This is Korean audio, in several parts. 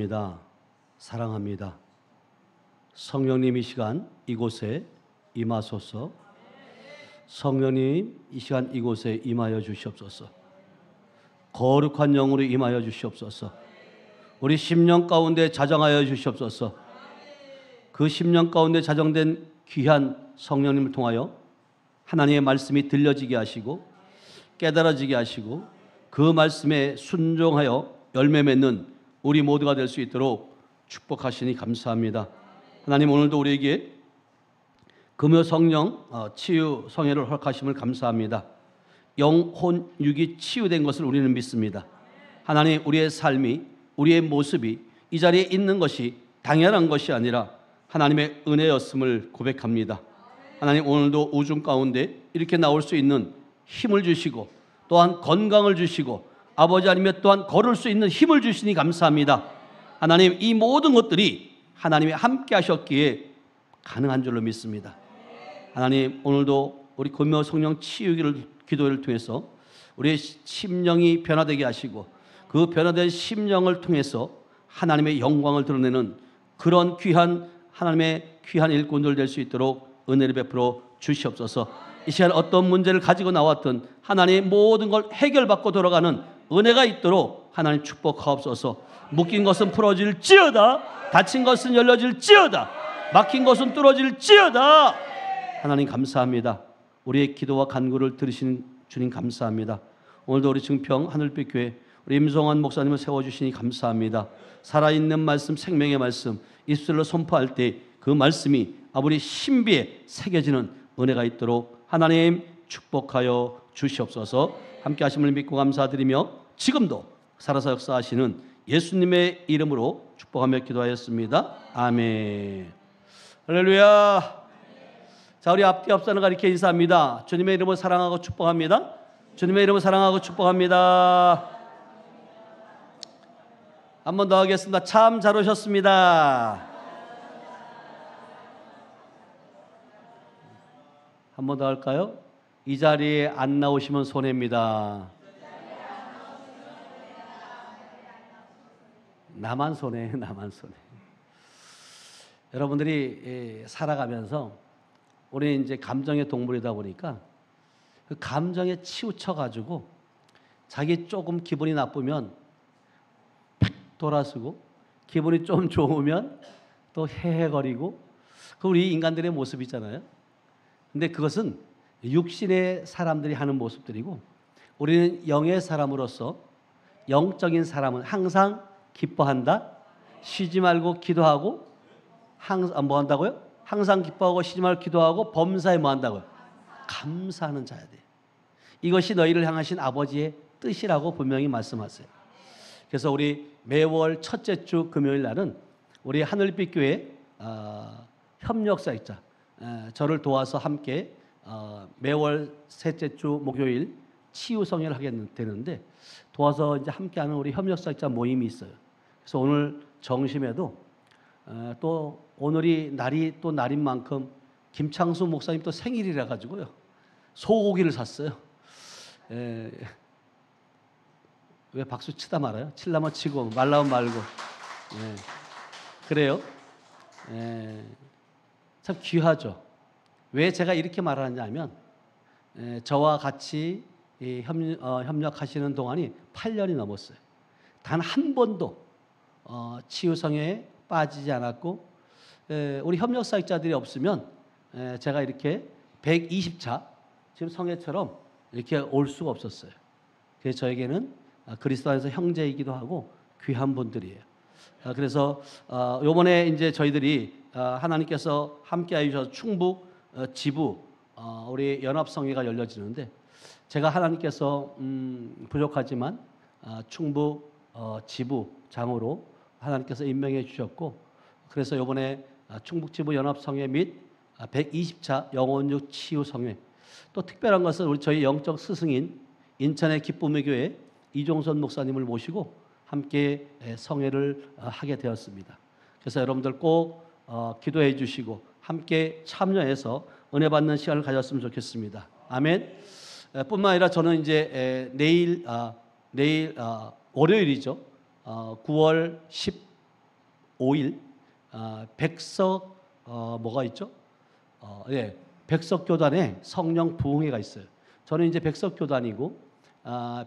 감사합니다. 사랑합니다. 성령님 이 시간 이곳에 임하소서. 성령님 이 시간 이곳에 임하여 주시옵소서. 거룩한 영으로 임하여 주시옵소서. 우리 심령 가운데 자정하여 주시옵소서. 그 심령 가운데 자정된 귀한 성령님을 통하여 하나님의 말씀이 들려지게 하시고 깨달아지게 하시고 그 말씀에 순종하여 열매 맺는 우리 모두가 될 수 있도록 축복하시니 감사합니다. 하나님, 오늘도 우리에게 금요 성령 치유 성회를 허락하심을 감사합니다. 영혼 육이 치유된 것을 우리는 믿습니다. 하나님, 우리의 삶이, 우리의 모습이 이 자리에 있는 것이 당연한 것이 아니라 하나님의 은혜였음을 고백합니다. 하나님, 오늘도 우중 가운데 이렇게 나올 수 있는 힘을 주시고 또한 건강을 주시고 아버지 아니면 또한 걸을 수 있는 힘을 주시니 감사합니다. 하나님, 이 모든 것들이 하나님이 함께 하셨기에 가능한 줄로 믿습니다. 하나님, 오늘도 우리 금요 성령 치유기를 기도를 통해서 우리의 심령이 변화되게 하시고 그 변화된 심령을 통해서 하나님의 영광을 드러내는 그런 귀한 하나님의 귀한 일꾼들 될 수 있도록 은혜를 베풀어 주시옵소서. 이 시간 어떤 문제를 가지고 나왔든 하나님 모든 걸 해결받고 돌아가는 은혜가 있도록 하나님 축복하옵소서. 묶인 것은 풀어질지어다, 닫힌 것은 열려질지어다, 막힌 것은 뚫어질지어다. 하나님 감사합니다. 우리의 기도와 간구를 들으시는 주님 감사합니다. 오늘도 우리 증평 하늘빛 교회 우리 임성환 목사님을 세워주시니 감사합니다. 살아있는 말씀, 생명의 말씀 입술로 선포할 때 그 말씀이 아버지 신비에 새겨지는 은혜가 있도록 하나님 축복하여 주시옵소서. 함께 하심을 믿고 감사드리며 지금도 살아서 역사하시는 예수님의 이름으로 축복하며 기도하였습니다. 아멘. 할렐루야. 자, 우리 앞뒤 앞서는 가리켜 인사합니다. 주님의 이름을 사랑하고 축복합니다. 주님의 이름을 사랑하고 축복합니다. 한 번 더 하겠습니다. 참 잘 오셨습니다. 한 번 더 할까요? 이 자리에 안 나오시면 손해입니다. 나만 손해, 나만 손해. 여러분들이 살아가면서 우리 이제 감정의 동물이다 보니까 그 감정에 치우쳐가지고 자기 조금 기분이 나쁘면 팍 돌아서고 기분이 좀 좋으면 또 헤헤거리고 그 우리 인간들의 모습이잖아요. 근데 그것은 육신의 사람들이 하는 모습들이고 우리는 영의 사람으로서 영적인 사람은 항상 기뻐한다, 쉬지 말고 기도하고 항상 뭐 한다고요? 항상 기뻐하고 쉬지 말고 기도하고 범사에 뭐 한다고요? 감사하는 자야 돼. 이것이 너희를 향하신 아버지의 뜻이라고 분명히 말씀하세요. 그래서 우리 매월 첫째 주 금요일 날은 우리 하늘빛 교회 협력사역자 저를 도와서 함께 매월 셋째 주 목요일 치유 성회를 하게 되는데 도와서 이제 함께하는 우리 협력사역자 모임이 있어요. 그래서 오늘 정심에도 또 오늘이 날이 또 날인 만큼 김창수 목사님 또 생일이라 가지고요 소고기를 샀어요. 왜 박수 치다 말아요? 칠라면 치고 말라면 말고. 그래요. 참 귀하죠. 왜 제가 이렇게 말하느냐면 저와 같이 협력하시는 동안이 8년이 넘었어요. 단 한 번도 치유성에 빠지지 않았고 우리 협력사역자들이 없으면 제가 이렇게 120차 지금 성회처럼 이렇게 올 수가 없었어요. 그래서 저에게는 그리스도 안에서 형제이기도 하고 귀한 분들이에요. 그래서 이번에 이제 저희들이 하나님께서 함께해 주셔서 충북 지부 우리 연합성회가 열려지는데 제가 하나님께서 부족하지만 충북 지부 장으로 하나님께서 임명해 주셨고 그래서 이번에 충북 지부 연합성회 및 120차 영혼육 치유성회 또 특별한 것은 우리 저희 영적 스승인 인천의 기쁨의 교회 이종선 목사님을 모시고 함께 성회를 하게 되었습니다. 그래서 여러분들 꼭 기도해 주시고 함께 참여해서 은혜 받는 시간을 가졌으면 좋겠습니다. 아멘. 뿐만 아니라 저는 이제 내일 월요일이죠. 9월 15일 백석 뭐가 있죠? 예, 백석교단에 성령 부흥회가 있어요. 저는 이제 백석교단이고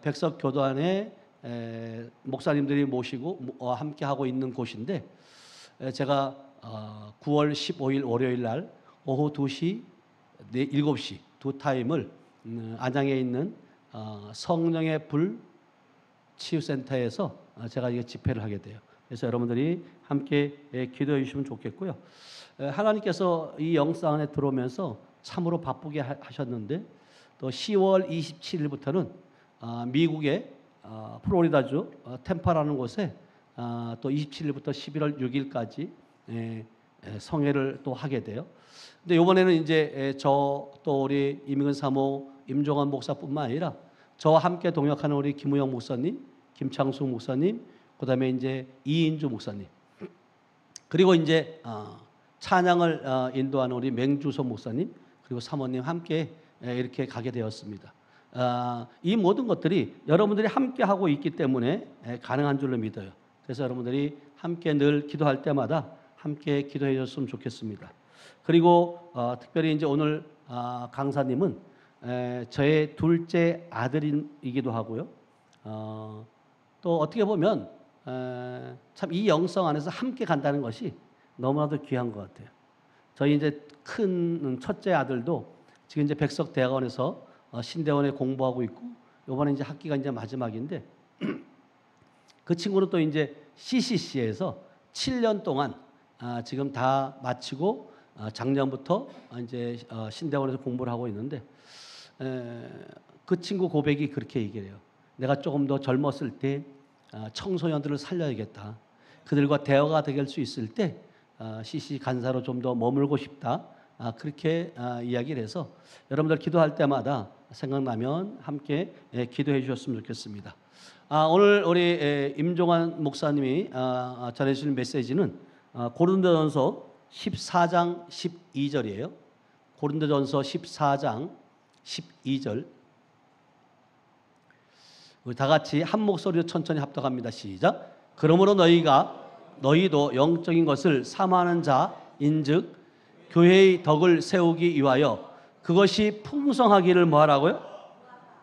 백석교단에 목사님들이 모시고 함께 하고 있는 곳인데 제가 9월 15일 월요일 날 오후 2시, 7시 두 타임을 안양에 있는 성령의 불 치유센터에서 제가 이게 집회를 하게 돼요. 그래서 여러분들이 함께 기도해 주시면 좋겠고요. 하나님께서 이 영상 안에 들어오면서 참으로 바쁘게 하셨는데 또 10월 27일부터는 미국의 플로리다주 템파라는 곳에 또 27일부터 11월 6일까지 성회를 또 하게 돼요. 근데 이번에는 이제 저 또 우리 이민근 사모 임종환 목사뿐만 아니라 저와 함께 동역하는 우리 김우영 목사님, 김창수 목사님, 그다음에 이제 이인주 목사님, 그리고 이제 찬양을 인도하는 우리 맹주소 목사님, 그리고 사모님 함께 이렇게 가게 되었습니다. 이 모든 것들이 여러분들이 함께 하고 있기 때문에 가능한 줄로 믿어요. 그래서 여러분들이 함께 늘 기도할 때마다 함께 기도해 줬으면 좋겠습니다. 그리고 특별히 이제 오늘 강사님은 저의 둘째 아들이기도 하고요. 또 어떻게 보면 참 이 영성 안에서 함께 간다는 것이 너무나도 귀한 것 같아요. 저희 이제 큰 첫째 아들도 지금 이제 백석대학원에서 신대원에 공부하고 있고 이번에 이제 학기가 이제 마지막인데 그 친구는 또 이제 CCC에서 7년 동안 지금 다 마치고 작년부터 이제 신대원에서 공부를 하고 있는데 그 친구 고백이 그렇게 얘기해요. 내가 조금 더 젊었을 때 청소년들을 살려야겠다. 그들과 대화가 될 수 있을 때 CC 간사로 좀 더 머물고 싶다. 그렇게 이야기를 해서 여러분들 기도할 때마다 생각나면 함께 기도해 주셨으면 좋겠습니다. 오늘 우리 임종환 목사님이 전해주신 메시지는 고린도전서 14장 12절이에요. 고린도전서 14장 12절. 우리 다 같이 한 목소리로 천천히 합독합니다. 시작. 그러므로 너희도 영적인 것을 사모하는 자인즉 교회의 덕을 세우기 위하여 그것이 풍성하기를 뭐하라고요?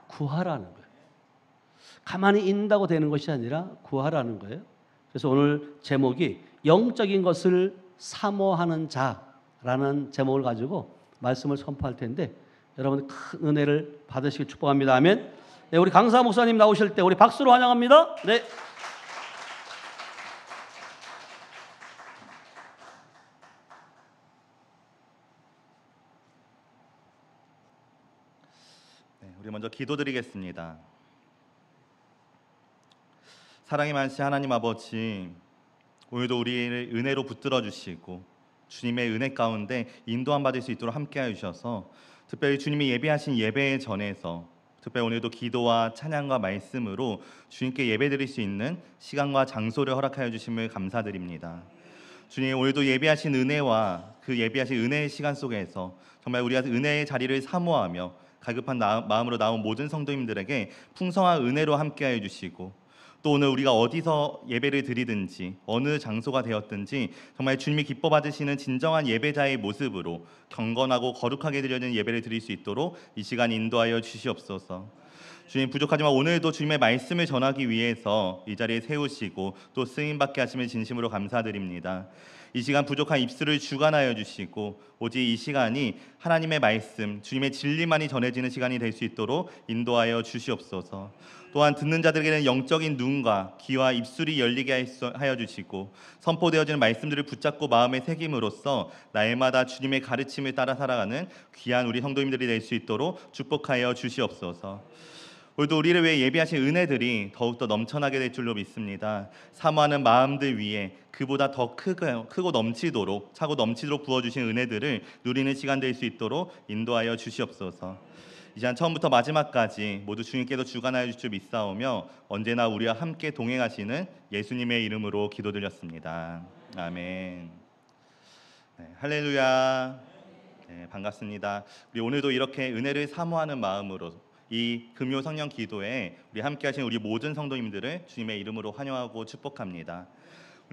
구하라는 거예요. 가만히 있는다고 되는 것이 아니라 구하라는 거예요. 그래서 오늘 제목이 영적인 것을 사모하는 자라는 제목을 가지고 말씀을 선포할 텐데 여러분 큰 은혜를 받으시길 축복합니다. 아멘. 네, 우리 강사 목사님 나오실 때 우리 박수로 환영합니다. 네. 우리 먼저 기도드리겠습니다. 사랑이 많으신 하나님 아버지, 오늘도 우리를 은혜로 붙들어 주시고 주님의 은혜 가운데 인도함 받을 수 있도록 함께하여 주셔서 특별히 주님이 예배하신 예배의 전에서 특별히 오늘도 기도와 찬양과 말씀으로 주님께 예배드릴 수 있는 시간과 장소를 허락하여 주심을 감사드립니다. 주님, 오늘도 예배하신 은혜와 그 예배하신 은혜의 시간 속에서 정말 우리가 은혜의 자리를 사모하며 갈급한 마음으로 나온 모든 성도님들에게 풍성한 은혜로 함께하여 주시고 또 오늘 우리가 어디서 예배를 드리든지 어느 장소가 되었든지 정말 주님이 기뻐 받으시는 진정한 예배자의 모습으로 경건하고 거룩하게 드려지는 예배를 드릴 수 있도록 이 시간 인도하여 주시옵소서. 주님, 부족하지만 오늘도 주님의 말씀을 전하기 위해서 이 자리에 세우시고 또 쓰임받게 하심을 진심으로 감사드립니다. 이 시간 부족한 입술을 주관하여 주시고 오직 이 시간이 하나님의 말씀, 주님의 진리만이 전해지는 시간이 될 수 있도록 인도하여 주시옵소서. 또한 듣는 자들에게는 영적인 눈과 귀와 입술이 열리게 하여 주시고 선포되어지는 말씀들을 붙잡고 마음에 새김으로써 날마다 주님의 가르침을 따라 살아가는 귀한 우리 성도님들이 될 수 있도록 축복하여 주시옵소서. 오늘도 우리를 위해 예비하신 은혜들이 더욱더 넘쳐나게 될 줄로 믿습니다. 사모하는 마음들 위에 그보다 더 크고 넘치도록 차고 넘치도록 부어주신 은혜들을 누리는 시간 될 수 있도록 인도하여 주시옵소서. 이 시간 처음부터 마지막까지 모두 주님께도 주관하여 주실 줄 믿사오며 언제나 우리와 함께 동행하시는 예수님의 이름으로 기도드렸습니다. 아멘. 네, 할렐루야. 네, 반갑습니다. 우리 오늘도 이렇게 은혜를 사모하는 마음으로 이 금요 성령 기도에 우리 함께 하신 우리 모든 성도님들을 주님의 이름으로 환영하고 축복합니다.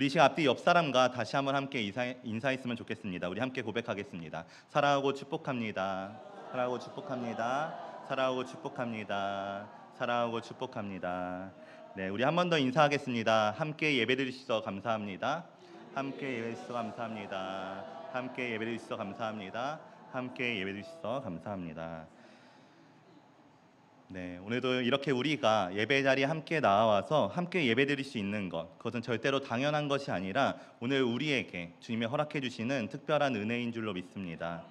우리 이 시간 앞뒤 옆 사람과 다시 한번 함께 인사했으면 좋겠습니다. 우리 함께 고백하겠습니다. 사랑하고 축복합니다. 사랑하고 축복합니다. 사랑하고 축복합니다. 사랑하고 축복합니다. 네, 우리 한 번 더 인사하겠습니다. 함께 예배드릴 수 있어 감사합니다. 함께 예배드릴 수 있어 감사합니다. 함께 예배드릴 수 있어 감사합니다. 함께 예배드릴 수 있어 감사합니다. 네, 오늘도 이렇게 우리가 예배 자리에 함께 나와서 함께 예배드릴 수 있는 것, 그것은 절대로 당연한 것이 아니라 오늘 우리에게 주님이 허락해 주시는 특별한 은혜인 줄로 믿습니다.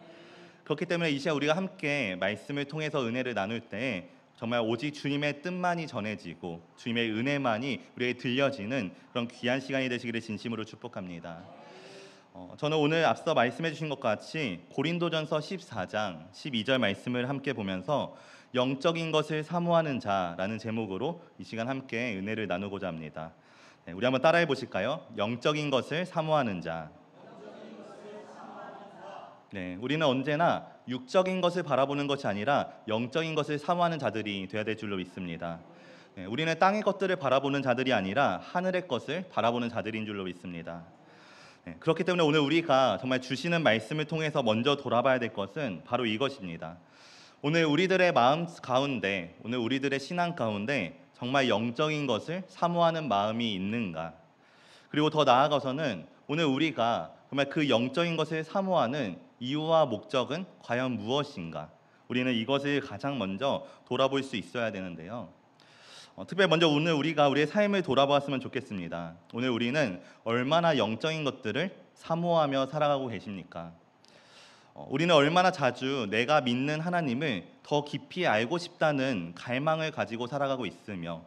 그렇기 때문에 이 시간 우리가 함께 말씀을 통해서 은혜를 나눌 때 정말 오직 주님의 뜻만이 전해지고 주님의 은혜만이 우리에게 들려지는 그런 귀한 시간이 되시기를 진심으로 축복합니다. 저는 오늘 앞서 말씀해 주신 것 같이 고린도전서 14장 12절 말씀을 함께 보면서 영적인 것을 사모하는 자라는 제목으로 이 시간 함께 은혜를 나누고자 합니다. 네, 우리 한번 따라해 보실까요? 영적인 것을 사모하는 자. 네, 우리는 언제나 육적인 것을 바라보는 것이 아니라 영적인 것을 사모하는 자들이 되어야 될 줄로 믿습니다. 네, 우리는 땅의 것들을 바라보는 자들이 아니라 하늘의 것을 바라보는 자들인 줄로 믿습니다. 네, 그렇기 때문에 오늘 우리가 정말 주시는 말씀을 통해서 먼저 돌아봐야 될 것은 바로 이것입니다. 오늘 우리들의 마음 가운데, 오늘 우리들의 신앙 가운데 정말 영적인 것을 사모하는 마음이 있는가? 그리고 더 나아가서는 오늘 우리가 정말 그 영적인 것을 사모하는 이유와 목적은 과연 무엇인가? 우리는 이것을 가장 먼저 돌아볼 수 있어야 되는데요. 특별히 먼저 오늘 우리가 우리의 삶을 돌아보았으면 좋겠습니다. 오늘 우리는 얼마나 영적인 것들을 사모하며 살아가고 계십니까? 우리는 얼마나 자주 내가 믿는 하나님을 더 깊이 알고 싶다는 갈망을 가지고 살아가고 있으며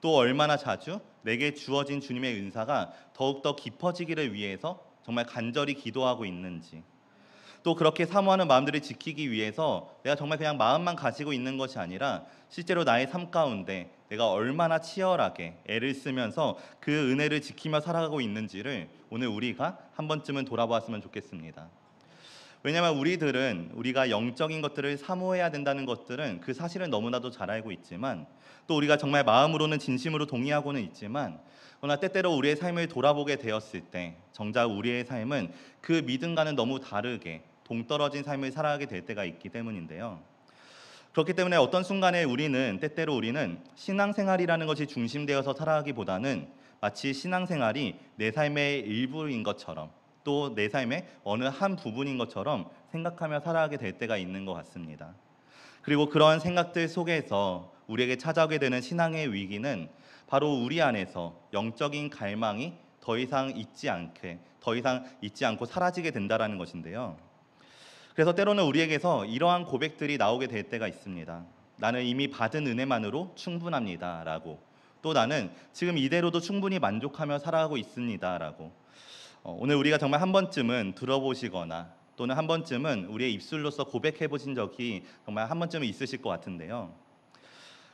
또 얼마나 자주 내게 주어진 주님의 은사가 더욱더 깊어지기를 위해서 정말 간절히 기도하고 있는지, 또 그렇게 사모하는 마음들을 지키기 위해서 내가 정말 그냥 마음만 가지고 있는 것이 아니라 실제로 나의 삶 가운데 내가 얼마나 치열하게 애를 쓰면서 그 은혜를 지키며 살아가고 있는지를 오늘 우리가 한 번쯤은 돌아보았으면 좋겠습니다. 왜냐하면 우리가 영적인 것들을 사모해야 된다는 것들은 그 사실은 너무나도 잘 알고 있지만, 또 우리가 정말 마음으로는 진심으로 동의하고는 있지만, 그러나 때때로 우리의 삶을 돌아보게 되었을 때 정작 우리의 삶은 그 믿음과는 너무 다르게 동떨어진 삶을 살아가게 될 때가 있기 때문인데요. 그렇기 때문에 어떤 순간에 때때로 우리는 신앙생활이라는 것이 중심되어서 살아가기보다는 마치 신앙생활이 내 삶의 일부인 것처럼, 또 내 삶의 어느 한 부분인 것처럼 생각하며 살아가게 될 때가 있는 것 같습니다. 그리고 그러한 생각들 속에서 우리에게 찾아오게 되는 신앙의 위기는 바로 우리 안에서 영적인 갈망이 더 이상 있지 않고 사라지게 된다라는 것인데요. 그래서 때로는 우리에게서 이러한 고백들이 나오게 될 때가 있습니다. 나는 이미 받은 은혜만으로 충분합니다라고, 또 나는 지금 이대로도 충분히 만족하며 살아가고 있습니다라고. 오늘 우리가 정말 한 번쯤은 들어보시거나 또는 한 번쯤은 우리의 입술로서 고백해 보신 적이 정말 한 번쯤은 있으실 것 같은데요.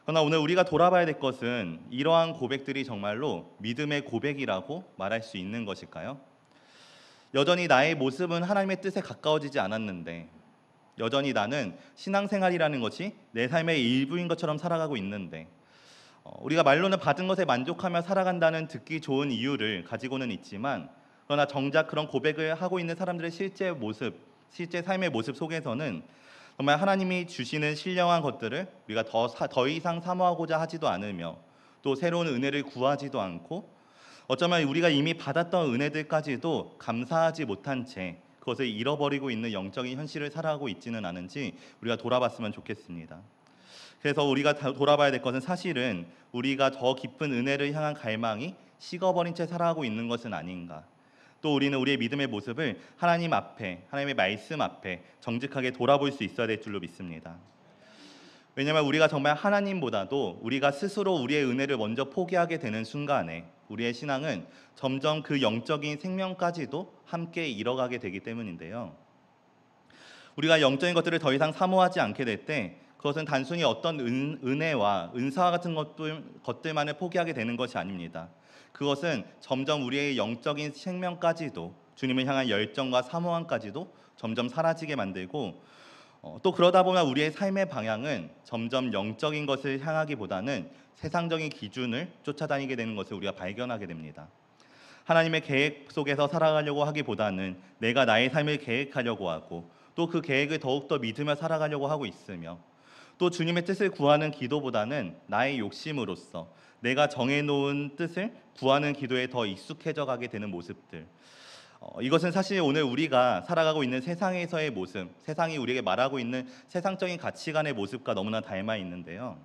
그러나 오늘 우리가 돌아봐야 될 것은 이러한 고백들이 정말로 믿음의 고백이라고 말할 수 있는 것일까요? 여전히 나의 모습은 하나님의 뜻에 가까워지지 않았는데, 여전히 나는 신앙생활이라는 것이 내 삶의 일부인 것처럼 살아가고 있는데, 우리가 말로는 받은 것에 만족하며 살아간다는 듣기 좋은 이유를 가지고는 있지만, 그러나 정작 그런 고백을 하고 있는 사람들의 실제 삶의 모습 속에서는 정말 하나님이 주시는 신령한 것들을 우리가 더 이상 사모하고자 하지도 않으며, 또 새로운 은혜를 구하지도 않고, 어쩌면 우리가 이미 받았던 은혜들까지도 감사하지 못한 채 그것을 잃어버리고 있는 영적인 현실을 살아가고 있지는 않은지 우리가 돌아봤으면 좋겠습니다. 그래서 우리가 돌아봐야 될 것은 사실은 우리가 더 깊은 은혜를 향한 갈망이 식어버린 채 살아가고 있는 것은 아닌가. 또 우리는 우리의 믿음의 모습을 하나님 앞에, 하나님의 말씀 앞에 정직하게 돌아볼 수 있어야 될 줄로 믿습니다. 왜냐하면 우리가 정말 하나님보다도 우리가 스스로 우리의 은혜를 먼저 포기하게 되는 순간에 우리의 신앙은 점점 그 영적인 생명까지도 함께 잃어가게 되기 때문인데요. 우리가 영적인 것들을 더 이상 사모하지 않게 될 때 그것은 단순히 어떤 은혜와 은사와 같은 것들만을 포기하게 되는 것이 아닙니다. 그것은 점점 우리의 영적인 생명까지도, 주님을 향한 열정과 사모함까지도 점점 사라지게 만들고, 또 그러다 보면 우리의 삶의 방향은 점점 영적인 것을 향하기보다는 세상적인 기준을 쫓아다니게 되는 것을 우리가 발견하게 됩니다. 하나님의 계획 속에서 살아가려고 하기보다는 내가 나의 삶을 계획하려고 하고 또 그 계획을 더욱더 믿으며 살아가려고 하고 있으며 또 주님의 뜻을 구하는 기도보다는 나의 욕심으로써 내가 정해놓은 뜻을 구하는 기도에 더 익숙해져 가게 되는 모습들, 이것은 사실 오늘 우리가 살아가고 있는 세상에서의 모습, 세상이 우리에게 말하고 있는 세상적인 가치관의 모습과 너무나 닮아 있는데요.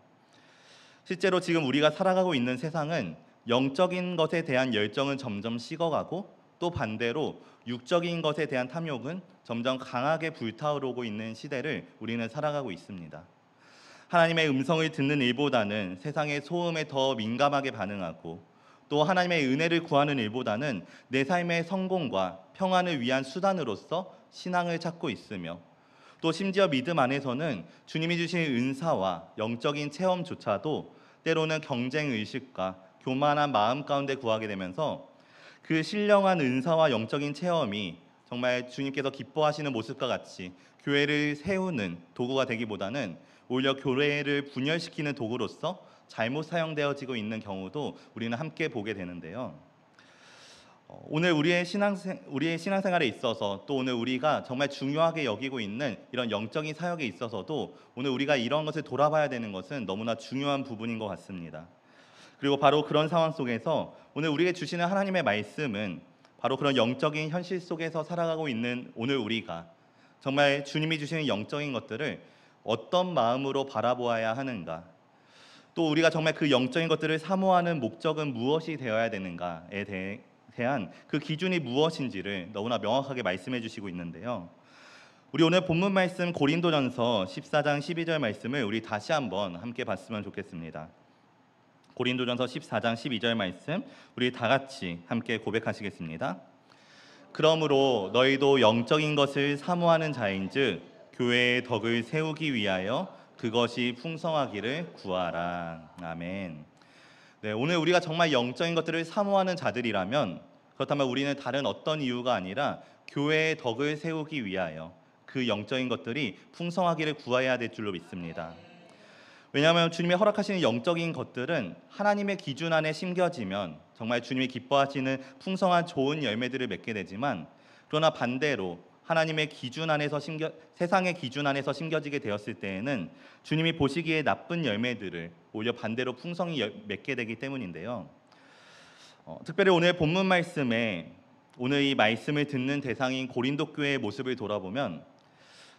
실제로 지금 우리가 살아가고 있는 세상은 영적인 것에 대한 열정은 점점 식어가고 또 반대로 육적인 것에 대한 탐욕은 점점 강하게 불타오르고 있는 시대를 우리는 살아가고 있습니다. 하나님의 음성을 듣는 일보다는 세상의 소음에 더 민감하게 반응하고 또 하나님의 은혜를 구하는 일보다는 내 삶의 성공과 평안을 위한 수단으로서 신앙을 찾고 있으며 또 심지어 믿음 안에서는 주님이 주신 은사와 영적인 체험조차도 때로는 경쟁의식과 교만한 마음 가운데 구하게 되면서 그 신령한 은사와 영적인 체험이 정말 주님께서 기뻐하시는 모습과 같이 교회를 세우는 도구가 되기보다는 오히려 교회를 분열시키는 도구로서 잘못 사용되어지고 있는 경우도 우리는 함께 보게 되는데요. 오늘 우리의 신앙생활에 있어서 또 오늘 우리가 정말 중요하게 여기고 있는 이런 영적인 사역에 있어서도 오늘 우리가 이런 것을 돌아봐야 되는 것은 너무나 중요한 부분인 것 같습니다. 그리고 바로 그런 상황 속에서 오늘 우리에게 주시는 하나님의 말씀은 바로 그런 영적인 현실 속에서 살아가고 있는 오늘 우리가 정말 주님이 주시는 영적인 것들을 어떤 마음으로 바라보아야 하는가, 또 우리가 정말 그 영적인 것들을 사모하는 목적은 무엇이 되어야 되는가에 대한 그 기준이 무엇인지를 너무나 명확하게 말씀해 주시고 있는데요. 우리 오늘 본문 말씀 고린도전서 14장 12절 말씀을 우리 다시 한번 함께 봤으면 좋겠습니다. 고린도전서 14장 12절 말씀 우리 다 같이 함께 고백하시겠습니다. 그러므로 너희도 영적인 것을 사모하는 자인즉 교회의 덕을 세우기 위하여 그것이 풍성하기를 구하라. 아멘. 네, 오늘 우리가 정말 영적인 것들을 사모하는 자들이라면 그렇다면 우리는 다른 어떤 이유가 아니라 교회의 덕을 세우기 위하여 그 영적인 것들이 풍성하기를 구해야 될 줄로 믿습니다. 왜냐하면 주님이 허락하시는 영적인 것들은 하나님의 기준 안에 심겨지면 정말 주님이 기뻐하시는 풍성한 좋은 열매들을 맺게 되지만 그러나 반대로 하나님의 기준 안에서 세상의 기준 안에서 심겨지게 되었을 때에는 주님이 보시기에 나쁜 열매들을 오히려 반대로 풍성히 맺게 되기 때문인데요. 특별히 오늘 본문 말씀에 오늘 이 말씀을 듣는 대상인 고린도 교회의 모습을 돌아보면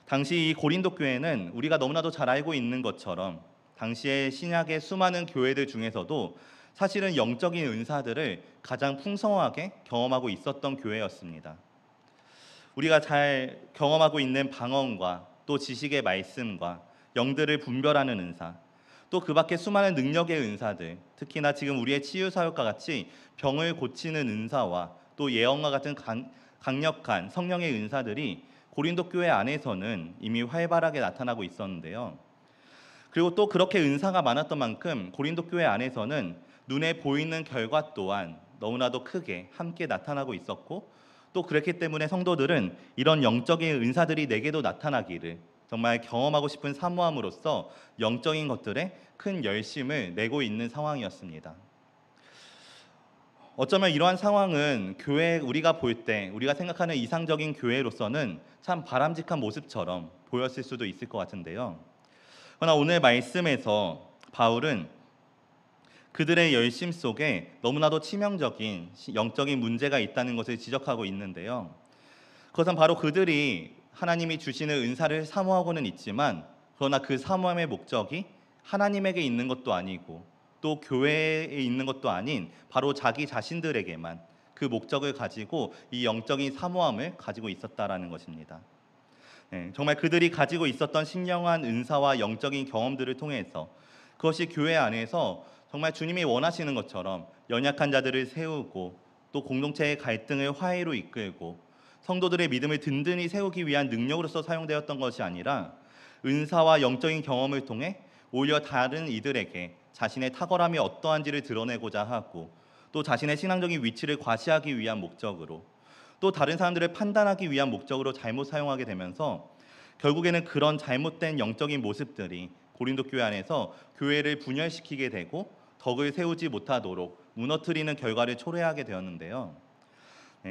당시 이 고린도 교회는 우리가 너무나도 잘 알고 있는 것처럼 당시의 신약의 수많은 교회들 중에서도 사실은 영적인 은사들을 가장 풍성하게 경험하고 있었던 교회였습니다. 우리가 잘 경험하고 있는 방언과 또 지식의 말씀과 영들을 분별하는 은사, 또 그 밖에 수많은 능력의 은사들, 특히나 지금 우리의 치유 사역과 같이 병을 고치는 은사와 또 예언과 같은 강력한 성령의 은사들이 고린도 교회 안에서는 이미 활발하게 나타나고 있었는데요. 그리고 또 그렇게 은사가 많았던 만큼 고린도 교회 안에서는 눈에 보이는 결과 또한 너무나도 크게 함께 나타나고 있었고 또 그렇기 때문에 성도들은 이런 영적인 은사들이 내게도 나타나기를 정말 경험하고 싶은 사모함으로써 영적인 것들에 큰 열심을 내고 있는 상황이었습니다. 어쩌면 이러한 상황은 교회 우리가 볼 때 우리가 생각하는 이상적인 교회로서는 참 바람직한 모습처럼 보였을 수도 있을 것 같은데요. 그러나 오늘 말씀에서 바울은 그들의 열심 속에 너무나도 치명적인 영적인 문제가 있다는 것을 지적하고 있는데요. 그것은 바로 그들이 하나님이 주시는 은사를 사모하고는 있지만 그러나 그 사모함의 목적이 하나님에게 있는 것도 아니고 또 교회에 있는 것도 아닌 바로 자기 자신들에게만 그 목적을 가지고 이 영적인 사모함을 가지고 있었다라는 것입니다. 정말 그들이 가지고 있었던 신령한 은사와 영적인 경험들을 통해서 그것이 교회 안에서 정말 주님이 원하시는 것처럼 연약한 자들을 세우고 또 공동체의 갈등을 화해로 이끌고 성도들의 믿음을 든든히 세우기 위한 능력으로서 사용되었던 것이 아니라 은사와 영적인 경험을 통해 오히려 다른 이들에게 자신의 탁월함이 어떠한지를 드러내고자 하고 또 자신의 신앙적인 위치를 과시하기 위한 목적으로 또 다른 사람들을 판단하기 위한 목적으로 잘못 사용하게 되면서 결국에는 그런 잘못된 영적인 모습들이 고린도 교회 안에서 교회를 분열시키게 되고 덕을 세우지 못하도록 무너뜨리는 결과를 초래하게 되었는데요.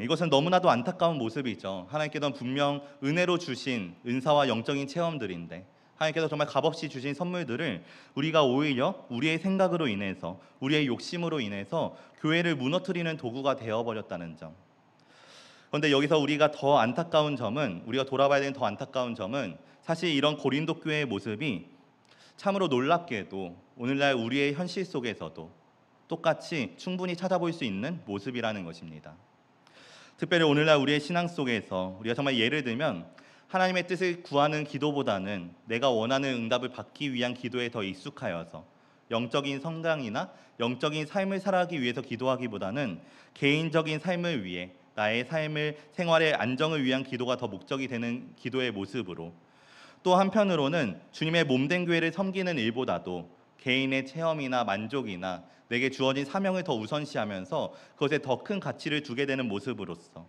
이것은 너무나도 안타까운 모습이죠. 하나님께서는 분명 은혜로 주신 은사와 영적인 체험들인데 하나님께서 정말 값없이 주신 선물들을 우리가 오히려 우리의 생각으로 인해서 우리의 욕심으로 인해서 교회를 무너뜨리는 도구가 되어버렸다는 점. 그런데 여기서 우리가 돌아봐야 되는 더 안타까운 점은 사실 이런 고린도 교회의 모습이 참으로 놀랍게도 오늘날 우리의 현실 속에서도 똑같이 충분히 찾아볼 수 있는 모습이라는 것입니다. 특별히 오늘날 우리의 신앙 속에서 우리가 정말 예를 들면 하나님의 뜻을 구하는 기도보다는 내가 원하는 응답을 받기 위한 기도에 더 익숙하여서 영적인 성장이나 영적인 삶을 살아가기 위해서 기도하기보다는 개인적인 삶을 위해 나의 생활의 안정을 위한 기도가 더 목적이 되는 기도의 모습으로, 또 한편으로는 주님의 몸된 교회를 섬기는 일보다도 개인의 체험이나 만족이나 내게 주어진 사명을 더 우선시하면서 그것에 더 큰 가치를 두게 되는 모습으로서,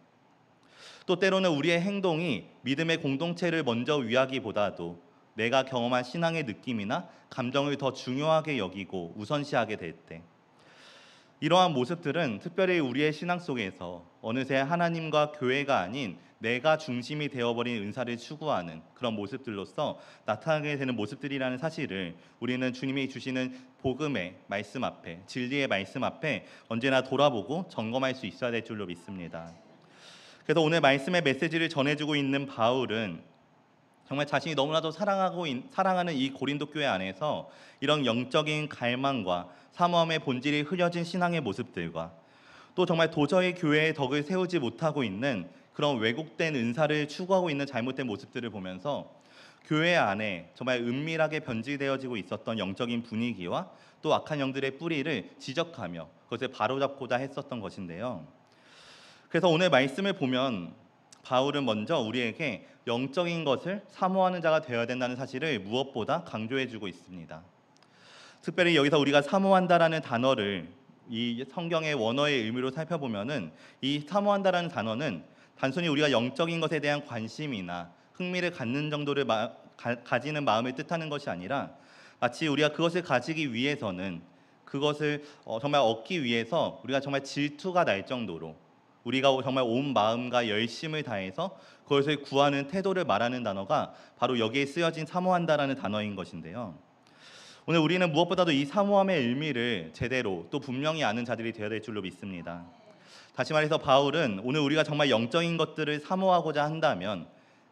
또 때로는 우리의 행동이 믿음의 공동체를 먼저 위하기보다도 내가 경험한 신앙의 느낌이나 감정을 더 중요하게 여기고 우선시하게 될 때, 이러한 모습들은 특별히 우리의 신앙 속에서 어느새 하나님과 교회가 아닌 내가 중심이 되어버린 은사를 추구하는 그런 모습들로서 나타나게 되는 모습들이라는 사실을 우리는 주님이 주시는 복음의 말씀 앞에, 진리의 말씀 앞에 언제나 돌아보고 점검할 수 있어야 될 줄로 믿습니다. 그래서 오늘 말씀의 메시지를 전해주고 있는 바울은 정말 자신이 너무나도 사랑하는 이 고린도 교회 안에서 이런 영적인 갈망과 사모함의 본질이 흐려진 신앙의 모습들과 또 정말 도저히 교회의 덕을 세우지 못하고 있는 그런 왜곡된 은사를 추구하고 있는 잘못된 모습들을 보면서 교회 안에 정말 은밀하게 변질되어지고 있었던 영적인 분위기와 또 악한 영들의 뿌리를 지적하며 그것을 바로잡고자 했었던 것인데요. 그래서 오늘 말씀을 보면 바울은 먼저 우리에게 영적인 것을 사모하는 자가 되어야 된다는 사실을 무엇보다 강조해주고 있습니다. 특별히 여기서 우리가 사모한다라는 단어를 이 성경의 원어의 의미로 살펴보면은 이 사모한다라는 단어는 단순히 우리가 영적인 것에 대한 관심이나 흥미를 갖는 정도를 가지는 마음을 뜻하는 것이 아니라 마치 우리가 그것을 가지기 위해서는 그것을 정말 얻기 위해서 우리가 정말 질투가 날 정도로 우리가 정말 온 마음과 열심을 다해서 그것을 구하는 태도를 말하는 단어가 바로 여기에 쓰여진 사모한다라는 단어인 것인데요. 오늘 우리는 무엇보다도 이 사모함의 의미를 제대로 또 분명히 아는 자들이 되어야 될 줄로 믿습니다. 다시 말해서 바울은 오늘 우리가 정말 영적인 것들을 사모하고자 한다면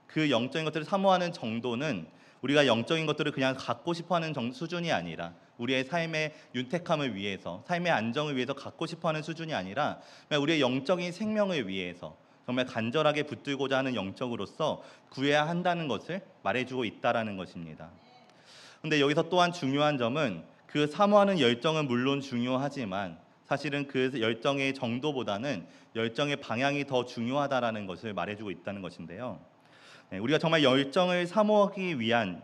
그 영적인 것들을 사모하는 정도는 우리가 영적인 것들을 그냥 갖고 싶어하는 수준이 아니라 우리의 삶의 윤택함을 위해서, 삶의 안정을 위해서 갖고 싶어하는 수준이 아니라 우리의 영적인 생명을 위해서 정말 간절하게 붙들고자 하는 영적으로서 구해야 한다는 것을 말해주고 있다라는 것입니다. 그런데 여기서 또한 중요한 점은 그 사모하는 열정은 물론 중요하지만 사실은 그 열정의 정도보다는 열정의 방향이 더 중요하다라는 것을 말해주고 있다는 것인데요. 우리가 정말 열정을 사모하기 위한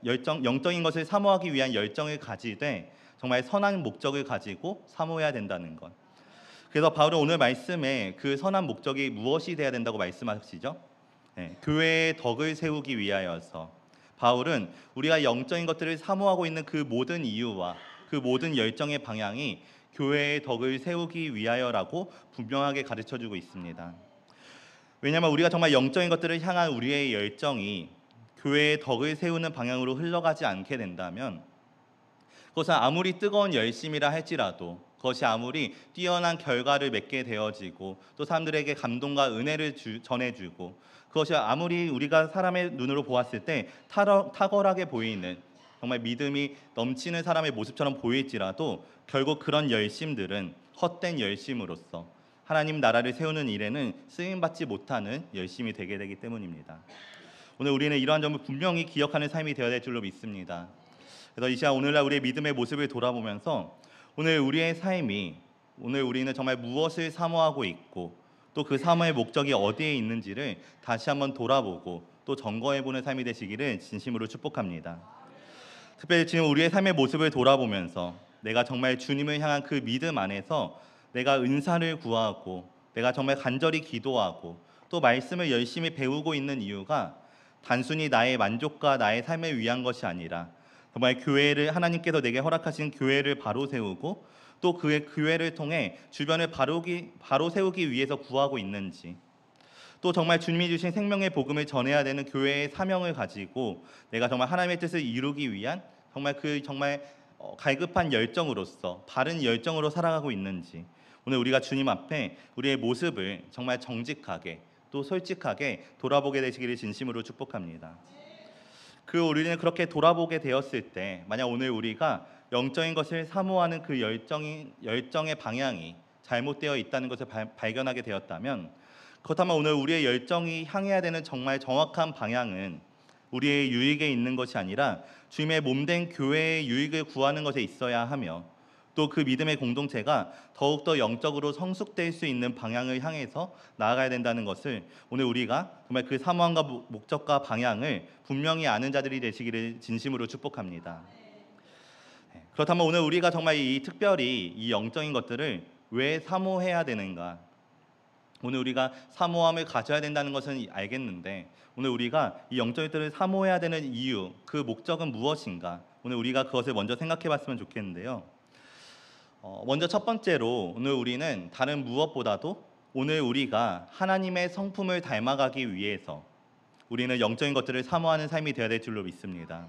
영적인 것을 사모하기 위한 열정을 가지되 정말 선한 목적을 가지고 사모해야 된다는 것. 그래서 바울은 오늘 말씀에 그 선한 목적이 무엇이 돼야 된다고 말씀하시죠? 교회의 덕을 세우기 위하여서. 바울은 우리가 영적인 것들을 사모하고 있는 그 모든 이유와 그 모든 열정의 방향이 교회의 덕을 세우기 위하여라고 분명하게 가르쳐주고 있습니다. 왜냐하면 우리가 정말 영적인 것들을 향한 우리의 열정이 교회의 덕을 세우는 방향으로 흘러가지 않게 된다면 그것은 아무리 뜨거운 열심이라 할지라도 그것이 아무리 뛰어난 결과를 맺게 되어지고 또 사람들에게 감동과 은혜를 전해주고 그것이 아무리 우리가 사람의 눈으로 보았을 때 탁월하게 보이는 정말 믿음이 넘치는 사람의 모습처럼 보일지라도 결국 그런 열심들은 헛된 열심으로서 하나님 나라를 세우는 일에는 쓰임받지 못하는 열심이 되게 되기 때문입니다. 오늘 우리는 이러한 점을 분명히 기억하는 삶이 되어야 될 줄로 믿습니다. 그래서 이 시간 오늘날 우리의 믿음의 모습을 돌아보면서 오늘 우리의 삶이 오늘 우리는 정말 무엇을 사모하고 있고 또 그 사모의 목적이 어디에 있는지를 다시 한번 돌아보고 또 점검해보는 삶이 되시기를 진심으로 축복합니다. 특별히 지금 우리의 삶의 모습을 돌아보면서 내가 정말 주님을 향한 그 믿음 안에서 내가 은사를 구하고 내가 정말 간절히 기도하고 또 말씀을 열심히 배우고 있는 이유가 단순히 나의 만족과 나의 삶을 위한 것이 아니라 정말 하나님께서 내게 허락하신 교회를 바로 세우고 또 그의 교회를 통해 주변을 바로 세우기 위해서 구하고 있는지, 또 정말 주님이 주신 생명의 복음을 전해야 되는 교회의 사명을 가지고 내가 정말 하나님의 뜻을 이루기 위한 정말 갈급한 열정으로서 바른 열정으로 살아가고 있는지, 오늘 우리가 주님 앞에 우리의 모습을 정말 정직하게 또 솔직하게 돌아보게 되시기를 진심으로 축복합니다. 우리는 그렇게 돌아보게 되었을 때, 만약 오늘 우리가 영적인 것을 사모하는 그 열정의 방향이 잘못되어 있다는 것을 발견하게 되었다면, 그렇다면 오늘 우리의 열정이 향해야 되는 정말 정확한 방향은 우리의 유익에 있는 것이 아니라 주님의 몸된 교회의 유익을 구하는 것에 있어야 하며, 또 그 믿음의 공동체가 더욱더 영적으로 성숙될 수 있는 방향을 향해서 나아가야 된다는 것을 오늘 우리가 정말 그 사모함과 목적과 방향을 분명히 아는 자들이 되시기를 진심으로 축복합니다. 그렇다면 오늘 우리가 정말 특별히 이 영적인 것들을 왜 사모해야 되는가? 오늘 우리가 사모함을 가져야 된다는 것은 알겠는데, 오늘 우리가 이 영적인 것들을 사모해야 되는 이유, 그 목적은 무엇인가? 오늘 우리가 그것을 먼저 생각해 봤으면 좋겠는데요. 먼저 첫 번째로, 오늘 우리는 다른 무엇보다도 오늘 우리가 하나님의 성품을 닮아가기 위해서 우리는 영적인 것들을 사모하는 삶이 되어야 될 줄로 믿습니다.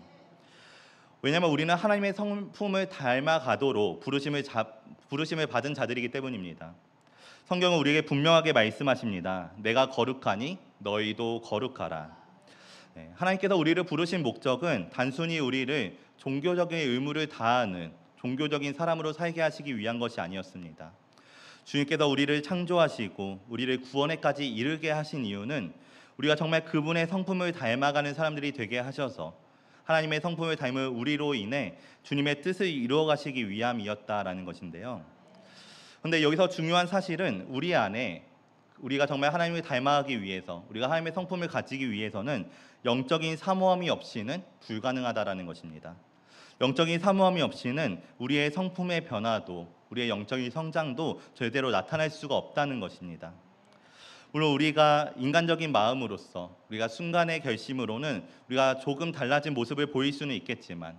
왜냐하면 우리는 하나님의 성품을 닮아가도록 부르심을 받은 자들이기 때문입니다. 성경은 우리에게 분명하게 말씀하십니다. 내가 거룩하니 너희도 거룩하라. 하나님께서 우리를 부르신 목적은 단순히 우리를 종교적인 의무를 다하는 종교적인 사람으로 살게 하시기 위한 것이 아니었습니다. 주님께서 우리를 창조하시고 우리를 구원에까지 이르게 하신 이유는 우리가 정말 그분의 성품을 닮아가는 사람들이 되게 하셔서 하나님의 성품을 닮은 우리로 인해 주님의 뜻을 이루어 가시기 위함이었다라는 것인데요. 그런데 여기서 중요한 사실은 우리 안에 우리가 정말 하나님을 닮아가기 위해서, 우리가 하나님의 성품을 가지기 위해서는 영적인 사모함이 없이는 불가능하다라는 것입니다. 영적인 사모함이 없이는 우리의 성품의 변화도, 우리의 영적인 성장도 제대로 나타날 수가 없다는 것입니다. 물론 우리가 인간적인 마음으로서, 우리가 순간의 결심으로는 우리가 조금 달라진 모습을 보일 수는 있겠지만,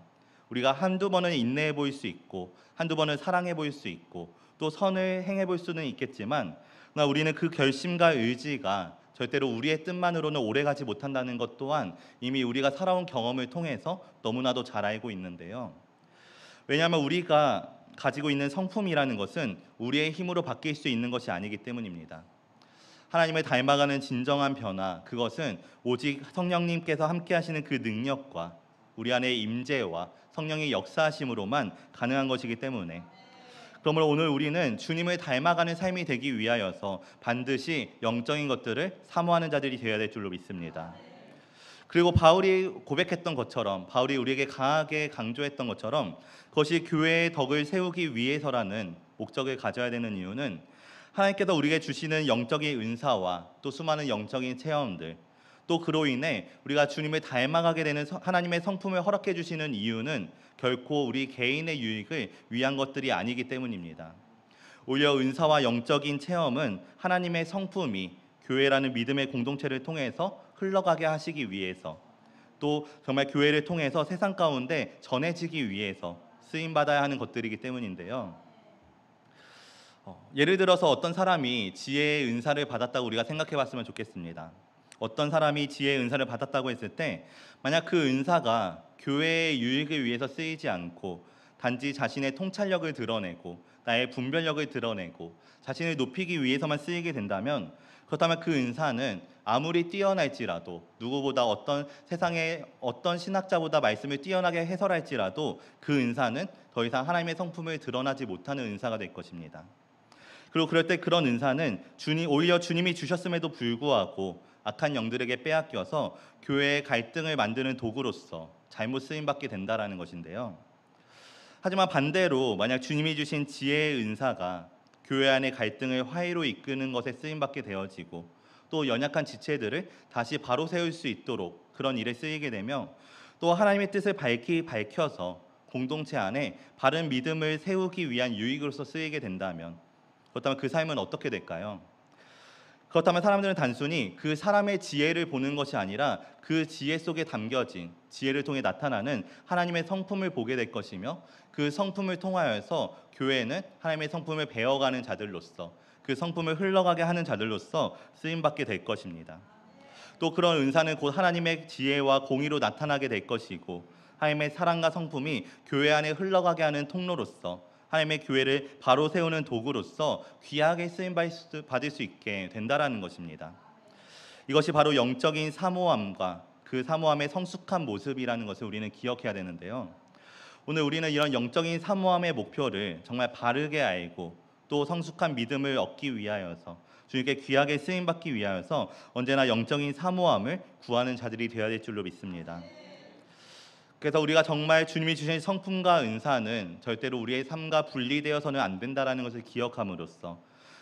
우리가 한두 번은 인내해 보일 수 있고 한두 번은 사랑해 보일 수 있고 또 선을 행해 볼 수는 있겠지만, 그러나 우리는 그 결심과 의지가 절대로 우리의 뜻만으로는 오래가지 못한다는 것 또한 이미 우리가 살아온 경험을 통해서 너무나도 잘 알고 있는데요. 왜냐하면 우리가 가지고 있는 성품이라는 것은 우리의 힘으로 바뀔 수 있는 것이 아니기 때문입니다. 하나님을 닮아가는 진정한 변화, 그것은 오직 성령님께서 함께 하시는 그 능력과 우리 안의 임재와 성령의 역사하심으로만 가능한 것이기 때문에, 그러므로 오늘 우리는 주님을 닮아가는 삶이 되기 위하여서 반드시 영적인 것들을 사모하는 자들이 되어야 될 줄로 믿습니다. 그리고 바울이 고백했던 것처럼, 바울이 우리에게 강하게 강조했던 것처럼, 그것이 교회의 덕을 세우기 위해서라는 목적을 가져야 되는 이유는 하나님께서 우리에게 주시는 영적인 은사와 또 수많은 영적인 체험들, 또 그로 인해 우리가 주님을 닮아가게 되는 하나님의 성품을 허락해 주시는 이유는 결코 우리 개인의 유익을 위한 것들이 아니기 때문입니다. 오히려 은사와 영적인 체험은 하나님의 성품이 교회라는 믿음의 공동체를 통해서 흘러가게 하시기 위해서, 또 정말 교회를 통해서 세상 가운데 전해지기 위해서 쓰임받아야 하는 것들이기 때문인데요. 예를 들어서 어떤 사람이 지혜의 은사를 받았다고 우리가 생각해 봤으면 좋겠습니다. 어떤 사람이 지혜의 은사를 받았다고 했을 때, 만약 그 은사가 교회의 유익을 위해서 쓰이지 않고 단지 자신의 통찰력을 드러내고 나의 분별력을 드러내고 자신을 높이기 위해서만 쓰이게 된다면, 그렇다면 그 은사는 아무리 뛰어날지라도, 누구보다 어떤 세상의 어떤 신학자보다 말씀을 뛰어나게 해설할지라도 그 은사는 더 이상 하나님의 성품을 드러나지 못하는 은사가 될 것입니다. 그리고 그럴 때 그런 은사는 오히려 주님이 주셨음에도 불구하고 악한 영들에게 빼앗겨서 교회의 갈등을 만드는 도구로서 잘못 쓰임받게 된다라는 것인데요. 하지만 반대로 만약 주님이 주신 지혜의 은사가 교회 안의 갈등을 화해로 이끄는 것에 쓰임받게 되어지고, 또 연약한 지체들을 다시 바로 세울 수 있도록 그런 일에 쓰이게 되며, 또 하나님의 뜻을 밝혀서 공동체 안에 바른 믿음을 세우기 위한 유익으로서 쓰이게 된다면, 그렇다면 그 삶은 어떻게 될까요? 그렇다면 사람들은 단순히 그 사람의 지혜를 보는 것이 아니라 그 지혜 속에 담겨진 지혜를 통해 나타나는 하나님의 성품을 보게 될 것이며, 그 성품을 통하여서 교회는 하나님의 성품을 배워가는 자들로서, 그 성품을 흘러가게 하는 자들로서 쓰임받게 될 것입니다. 또 그런 은사는 곧 하나님의 지혜와 공의로 나타나게 될 것이고, 하나님의 사랑과 성품이 교회 안에 흘러가게 하는 통로로서, 하나님의 교회를 바로 세우는 도구로서 귀하게 쓰임받을 수 있게 된다라는 것입니다. 이것이 바로 영적인 사모함과 그 사모함의 성숙한 모습이라는 것을 우리는 기억해야 되는데요. 오늘 우리는 이런 영적인 사모함의 목표를 정말 바르게 알고 또 성숙한 믿음을 얻기 위하여서, 주님께 귀하게 쓰임받기 위하여서 언제나 영적인 사모함을 구하는 자들이 되어야 될 줄로 믿습니다. 그래서 우리가 정말 주님이 주신 성품과 은사는 절대로 우리의 삶과 분리되어서는 안 된다라는 것을 기억함으로써,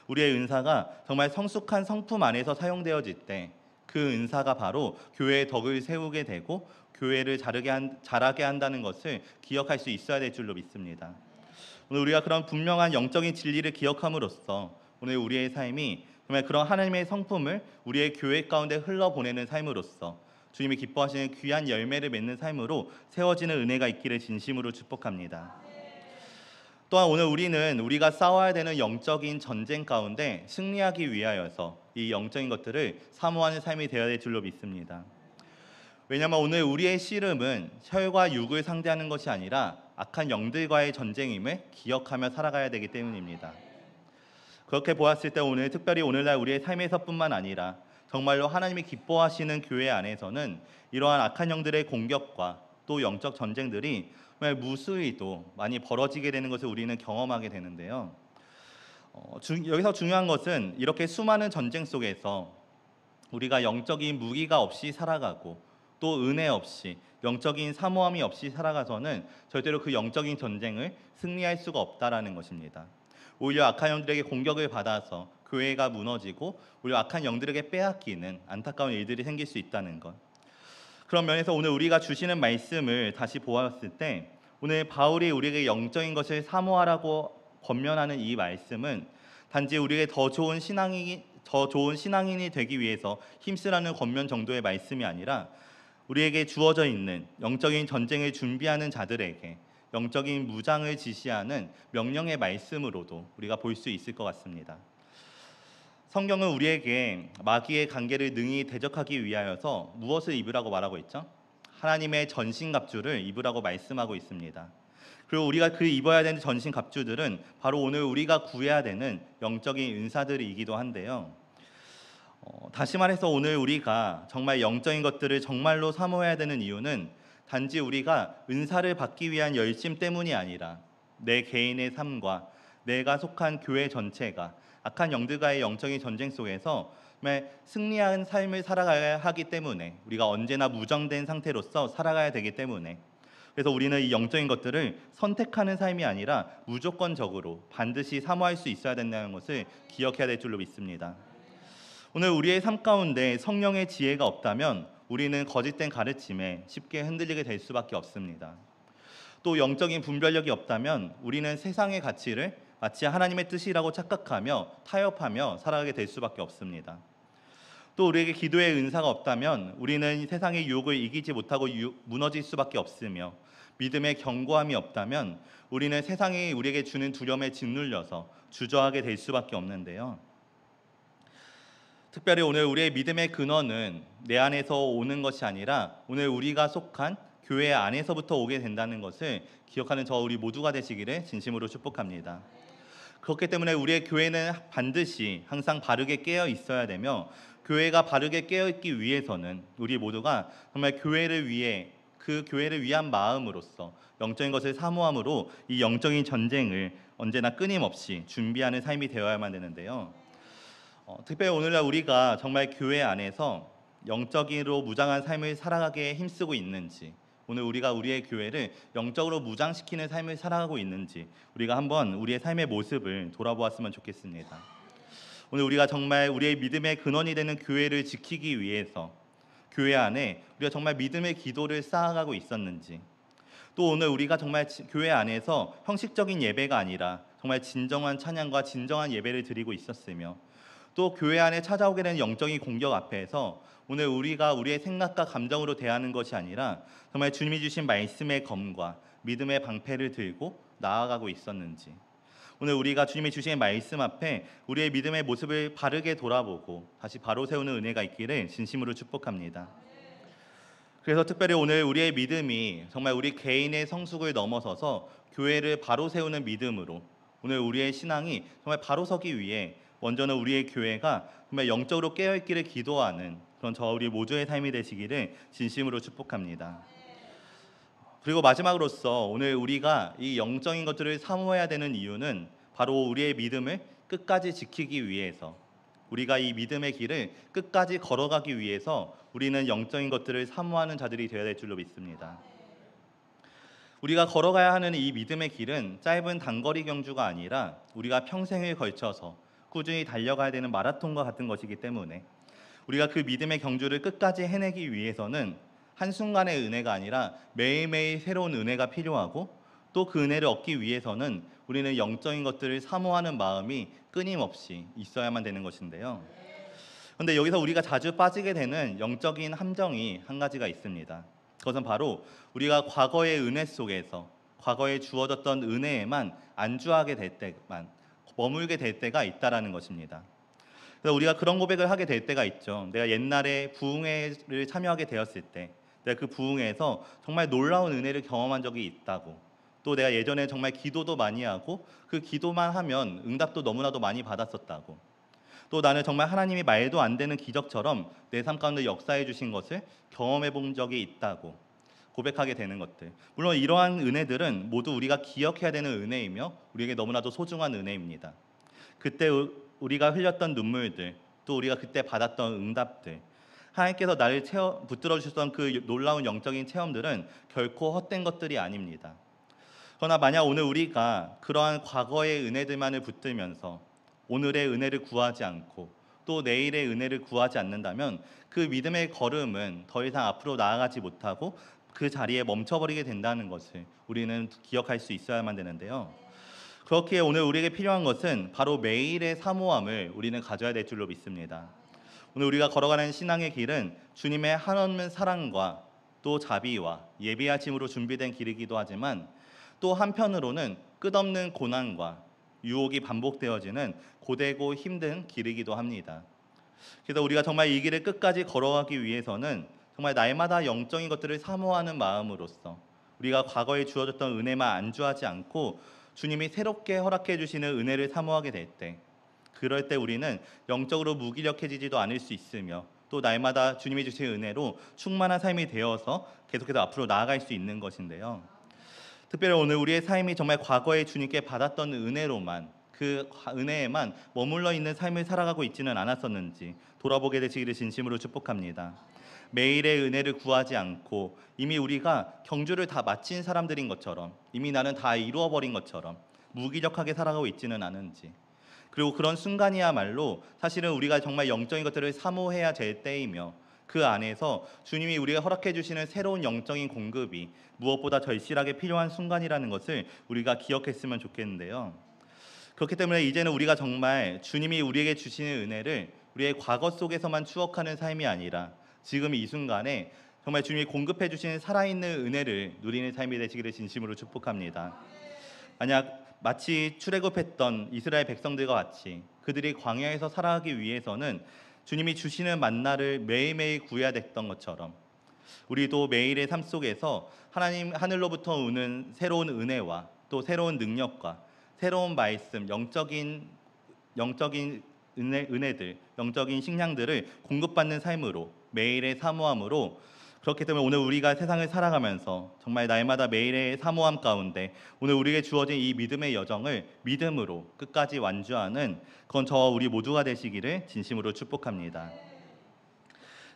우리의 은사가 정말 성숙한 성품 안에서 사용되어질 때 그 은사가 바로 교회의 덕을 세우게 되고 교회를 자라게 한다는 것을 기억할 수 있어야 될 줄로 믿습니다. 오늘 우리가 그런 분명한 영적인 진리를 기억함으로써 오늘 우리의 삶이 정말 그런 하나님의 성품을 우리의 교회 가운데 흘러보내는 삶으로써 주님이 기뻐하시는 귀한 열매를 맺는 삶으로 세워지는 은혜가 있기를 진심으로 축복합니다. 또한 오늘 우리는 우리가 싸워야 되는 영적인 전쟁 가운데 승리하기 위하여서 이 영적인 것들을 사모하는 삶이 되어야 될 줄로 믿습니다. 왜냐하면 오늘 우리의 씨름은 혈과 육을 상대하는 것이 아니라 악한 영들과의 전쟁임을 기억하며 살아가야 되기 때문입니다. 그렇게 보았을 때 오늘 특별히 오늘날 우리의 삶에서뿐만 아니라 정말로 하나님이 기뻐하시는 교회 안에서는 이러한 악한 영들의 공격과 또 영적 전쟁들이 정말 무수히도 많이 벌어지게 되는 것을 우리는 경험하게 되는데요. 여기서 중요한 것은 이렇게 수많은 전쟁 속에서 우리가 영적인 무기가 없이 살아가고 또 은혜 없이 영적인 사모함이 없이 살아가서는 절대로 그 영적인 전쟁을 승리할 수가 없다라는 것입니다. 오히려 악한 영들에게 공격을 받아서 교회가 무너지고 오히려 악한 영들에게 빼앗기는 안타까운 일들이 생길 수 있다는 것. 그런 면에서 오늘 우리가 주시는 말씀을 다시 보았을 때 오늘 바울이 우리에게 영적인 것을 사모하라고 권면하는 이 말씀은 단지 우리에게 더 좋은 신앙인이 되기 위해서 힘쓰라는 권면 정도의 말씀이 아니라 우리에게 주어져 있는 영적인 전쟁을 준비하는 자들에게 영적인 무장을 지시하는 명령의 말씀으로도 우리가 볼 수 있을 것 같습니다. 성경은 우리에게 마귀의 관계를 능히 대적하기 위하여서 무엇을 입으라고 말하고 있죠? 하나님의 전신갑주를 입으라고 말씀하고 있습니다. 그리고 우리가 그 입어야 되는 전신갑주들은 바로 오늘 우리가 구해야 되는 영적인 은사들이기도 한데요. 다시 말해서 오늘 우리가 정말 영적인 것들을 정말로 사모해야 되는 이유는 단지 우리가 은사를 받기 위한 열심 때문이 아니라 내 개인의 삶과 내가 속한 교회 전체가 악한 영들과의 영적인 전쟁 속에서 승리한 삶을 살아가야 하기 때문에, 우리가 언제나 무정된 상태로서 살아가야 되기 때문에, 그래서 우리는 이 영적인 것들을 선택하는 삶이 아니라 무조건적으로 반드시 사모할 수 있어야 된다는 것을 기억해야 될 줄로 믿습니다. 오늘 우리의 삶 가운데 성령의 지혜가 없다면 우리는 거짓된 가르침에 쉽게 흔들리게 될 수밖에 없습니다. 또 영적인 분별력이 없다면 우리는 세상의 가치를 마치 하나님의 뜻이라고 착각하며 타협하며 살아가게 될 수밖에 없습니다. 또 우리에게 기도의 은사가 없다면 우리는 세상의 유혹을 이기지 못하고 무너질 수밖에 없으며, 믿음의 견고함이 없다면 우리는 세상이 우리에게 주는 두려움에 짓눌려서 주저하게 될 수밖에 없는데요. 특별히 오늘 우리의 믿음의 근원은 내 안에서 오는 것이 아니라 오늘 우리가 속한 교회 안에서부터 오게 된다는 것을 기억하는 저 우리 모두가 되시기를 진심으로 축복합니다. 그렇기 때문에 우리의 교회는 반드시 항상 바르게 깨어 있어야 되며, 교회가 바르게 깨어 있기 위해서는 우리 모두가 정말 교회를 위해 그 교회를 위한 마음으로서 영적인 것을 사모함으로 이 영적인 전쟁을 언제나 끊임없이 준비하는 삶이 되어야만 되는데요. 특별히 오늘날 우리가 정말 교회 안에서 영적으로 무장한 삶을 살아가기에 힘쓰고 있는지, 오늘 우리가 우리의 교회를 영적으로 무장시키는 삶을 살아가고 있는지 우리가 한번 우리의 삶의 모습을 돌아보았으면 좋겠습니다. 오늘 우리가 정말 우리의 믿음의 근원이 되는 교회를 지키기 위해서 교회 안에 우리가 정말 믿음의 기도를 쌓아가고 있었는지, 또 오늘 우리가 정말 교회 안에서 형식적인 예배가 아니라 정말 진정한 찬양과 진정한 예배를 드리고 있었으며, 또 교회 안에 찾아오게 되는 영적인 공격 앞에서 오늘 우리가 우리의 생각과 감정으로 대하는 것이 아니라 정말 주님이 주신 말씀의 검과 믿음의 방패를 들고 나아가고 있었는지, 오늘 우리가 주님이 주신 말씀 앞에 우리의 믿음의 모습을 바르게 돌아보고 다시 바로 세우는 은혜가 있기를 진심으로 축복합니다. 그래서 특별히 오늘 우리의 믿음이 정말 우리 개인의 성숙을 넘어서서 교회를 바로 세우는 믿음으로, 오늘 우리의 신앙이 정말 바로 서기 위해 먼저는 우리의 교회가 정말 영적으로 깨어있기를 기도하는 그런 저 우리 모두의 삶이 되시기를 진심으로 축복합니다. 그리고 마지막으로서 오늘 우리가 이 영적인 것들을 사모해야 되는 이유는 바로 우리의 믿음을 끝까지 지키기 위해서, 우리가 이 믿음의 길을 끝까지 걸어가기 위해서 우리는 영적인 것들을 사모하는 자들이 되어야 될 줄로 믿습니다. 우리가 걸어가야 하는 이 믿음의 길은 짧은 단거리 경주가 아니라 우리가 평생을 걸쳐서 꾸준히 달려가야 되는 마라톤과 같은 것이기 때문에 우리가 그 믿음의 경주를 끝까지 해내기 위해서는 한순간의 은혜가 아니라 매일매일 새로운 은혜가 필요하고, 또 그 은혜를 얻기 위해서는 우리는 영적인 것들을 사모하는 마음이 끊임없이 있어야만 되는 것인데요. 그런데 여기서 우리가 자주 빠지게 되는 영적인 함정이 한 가지가 있습니다. 그것은 바로 우리가 과거의 은혜 속에서 과거에 주어졌던 은혜에만 안주하게 될 때만 머물게 될 때가 있다라는 것입니다. 그래서 우리가 그런 고백을 하게 될 때가 있죠. 내가 옛날에 부흥회를 참여하게 되었을 때 내가 그 부흥회에서 정말 놀라운 은혜를 경험한 적이 있다고, 또 내가 예전에 정말 기도도 많이 하고 그 기도만 하면 응답도 너무나도 많이 받았었다고, 또 나는 정말 하나님이 말도 안 되는 기적처럼 내 삶 가운데 역사해 주신 것을 경험해 본 적이 있다고 고백하게 되는 것들, 물론 이러한 은혜들은 모두 우리가 기억해야 되는 은혜이며 우리에게 너무나도 소중한 은혜입니다. 그때 우리가 흘렸던 눈물들, 또 우리가 그때 받았던 응답들, 하나님께서 나를 붙들어 주셨던 그 놀라운 영적인 체험들은 결코 헛된 것들이 아닙니다. 그러나 만약 오늘 우리가 그러한 과거의 은혜들만을 붙들면서 오늘의 은혜를 구하지 않고 또 내일의 은혜를 구하지 않는다면 그 믿음의 걸음은 더 이상 앞으로 나아가지 못하고 그 자리에 멈춰버리게 된다는 것을 우리는 기억할 수 있어야만 되는데요. 그렇기에 오늘 우리에게 필요한 것은 바로 매일의 사모함을 우리는 가져야 될 줄로 믿습니다. 오늘 우리가 걸어가는 신앙의 길은 주님의 한없는 사랑과 또 자비와 예비하심으로 준비된 길이기도 하지만, 또 한편으로는 끝없는 고난과 유혹이 반복되어지는 고되고 힘든 길이기도 합니다. 그래서 우리가 정말 이 길을 끝까지 걸어가기 위해서는 정말 날마다 영적인 것들을 사모하는 마음으로써 우리가 과거에 주어졌던 은혜만 안주하지 않고 주님이 새롭게 허락해 주시는 은혜를 사모하게 될 때, 그럴 때 우리는 영적으로 무기력해지지도 않을 수 있으며 또 날마다 주님이 주신 은혜로 충만한 삶이 되어서 계속해서 앞으로 나아갈 수 있는 것인데요. 특별히 오늘 우리의 삶이 정말 과거에 주님께 받았던 은혜로만, 그 은혜에만 머물러 있는 삶을 살아가고 있지는 않았었는지 돌아보게 되시기를 진심으로 축복합니다. 매일의 은혜를 구하지 않고 이미 우리가 경주를 다 마친 사람들인 것처럼, 이미 나는 다 이루어버린 것처럼 무기력하게 살아가고 있지는 않은지, 그리고 그런 순간이야말로 사실은 우리가 정말 영적인 것들을 사모해야 될 때이며 그 안에서 주님이 우리가 허락해 주시는 새로운 영적인 공급이 무엇보다 절실하게 필요한 순간이라는 것을 우리가 기억했으면 좋겠는데요. 그렇기 때문에 이제는 우리가 정말 주님이 우리에게 주시는 은혜를 우리의 과거 속에서만 추억하는 삶이 아니라 지금 이 순간에 정말 주님이 공급해 주시는 살아있는 은혜를 누리는 삶이 되시기를 진심으로 축복합니다. 만약 마치 출애굽했던 이스라엘 백성들과 같이 그들이 광야에서 살아가기 위해서는 주님이 주시는 만나를 매일매일 구해야 됐던 것처럼, 우리도 매일의 삶 속에서 하나님 하늘로부터 오는 새로운 은혜와 또 새로운 능력과 새로운 말씀, 영적인 은혜들, 영적인 식량들을 공급받는 삶으로 매일의 사모함으로, 그렇기 때문에 오늘 우리가 세상을 살아가면서 정말 날마다 매일의 사모함 가운데 오늘 우리에게 주어진 이 믿음의 여정을 믿음으로 끝까지 완주하는 그건 저와 우리 모두가 되시기를 진심으로 축복합니다.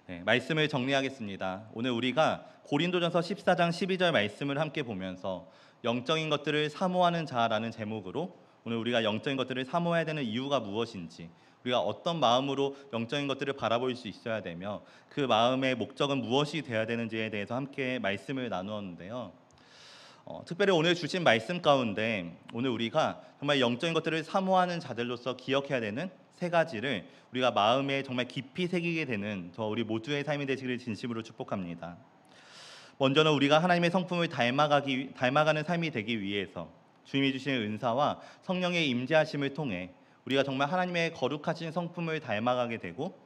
네, 말씀을 정리하겠습니다. 오늘 우리가 고린도전서 14장 12절 말씀을 함께 보면서 영적인 것들을 사모하는 자라는 제목으로 오늘 우리가 영적인 것들을 사모해야 되는 이유가 무엇인지, 우리가 어떤 마음으로 영적인 것들을 바라볼 수 있어야 되며 그 마음의 목적은 무엇이 되어야 되는지에 대해서 함께 말씀을 나누었는데요. 특별히 오늘 주신 말씀 가운데 오늘 우리가 정말 영적인 것들을 사모하는 자들로서 기억해야 되는 세 가지를 우리가 마음에 정말 깊이 새기게 되는 저 우리 모두의 삶이 되시기를 진심으로 축복합니다. 먼저는 우리가 하나님의 성품을 닮아가는 삶이 되기 위해서 주님이 주시는 은사와 성령의 임재하심을 통해 우리가 정말 하나님의 거룩하신 성품을 닮아가게 되고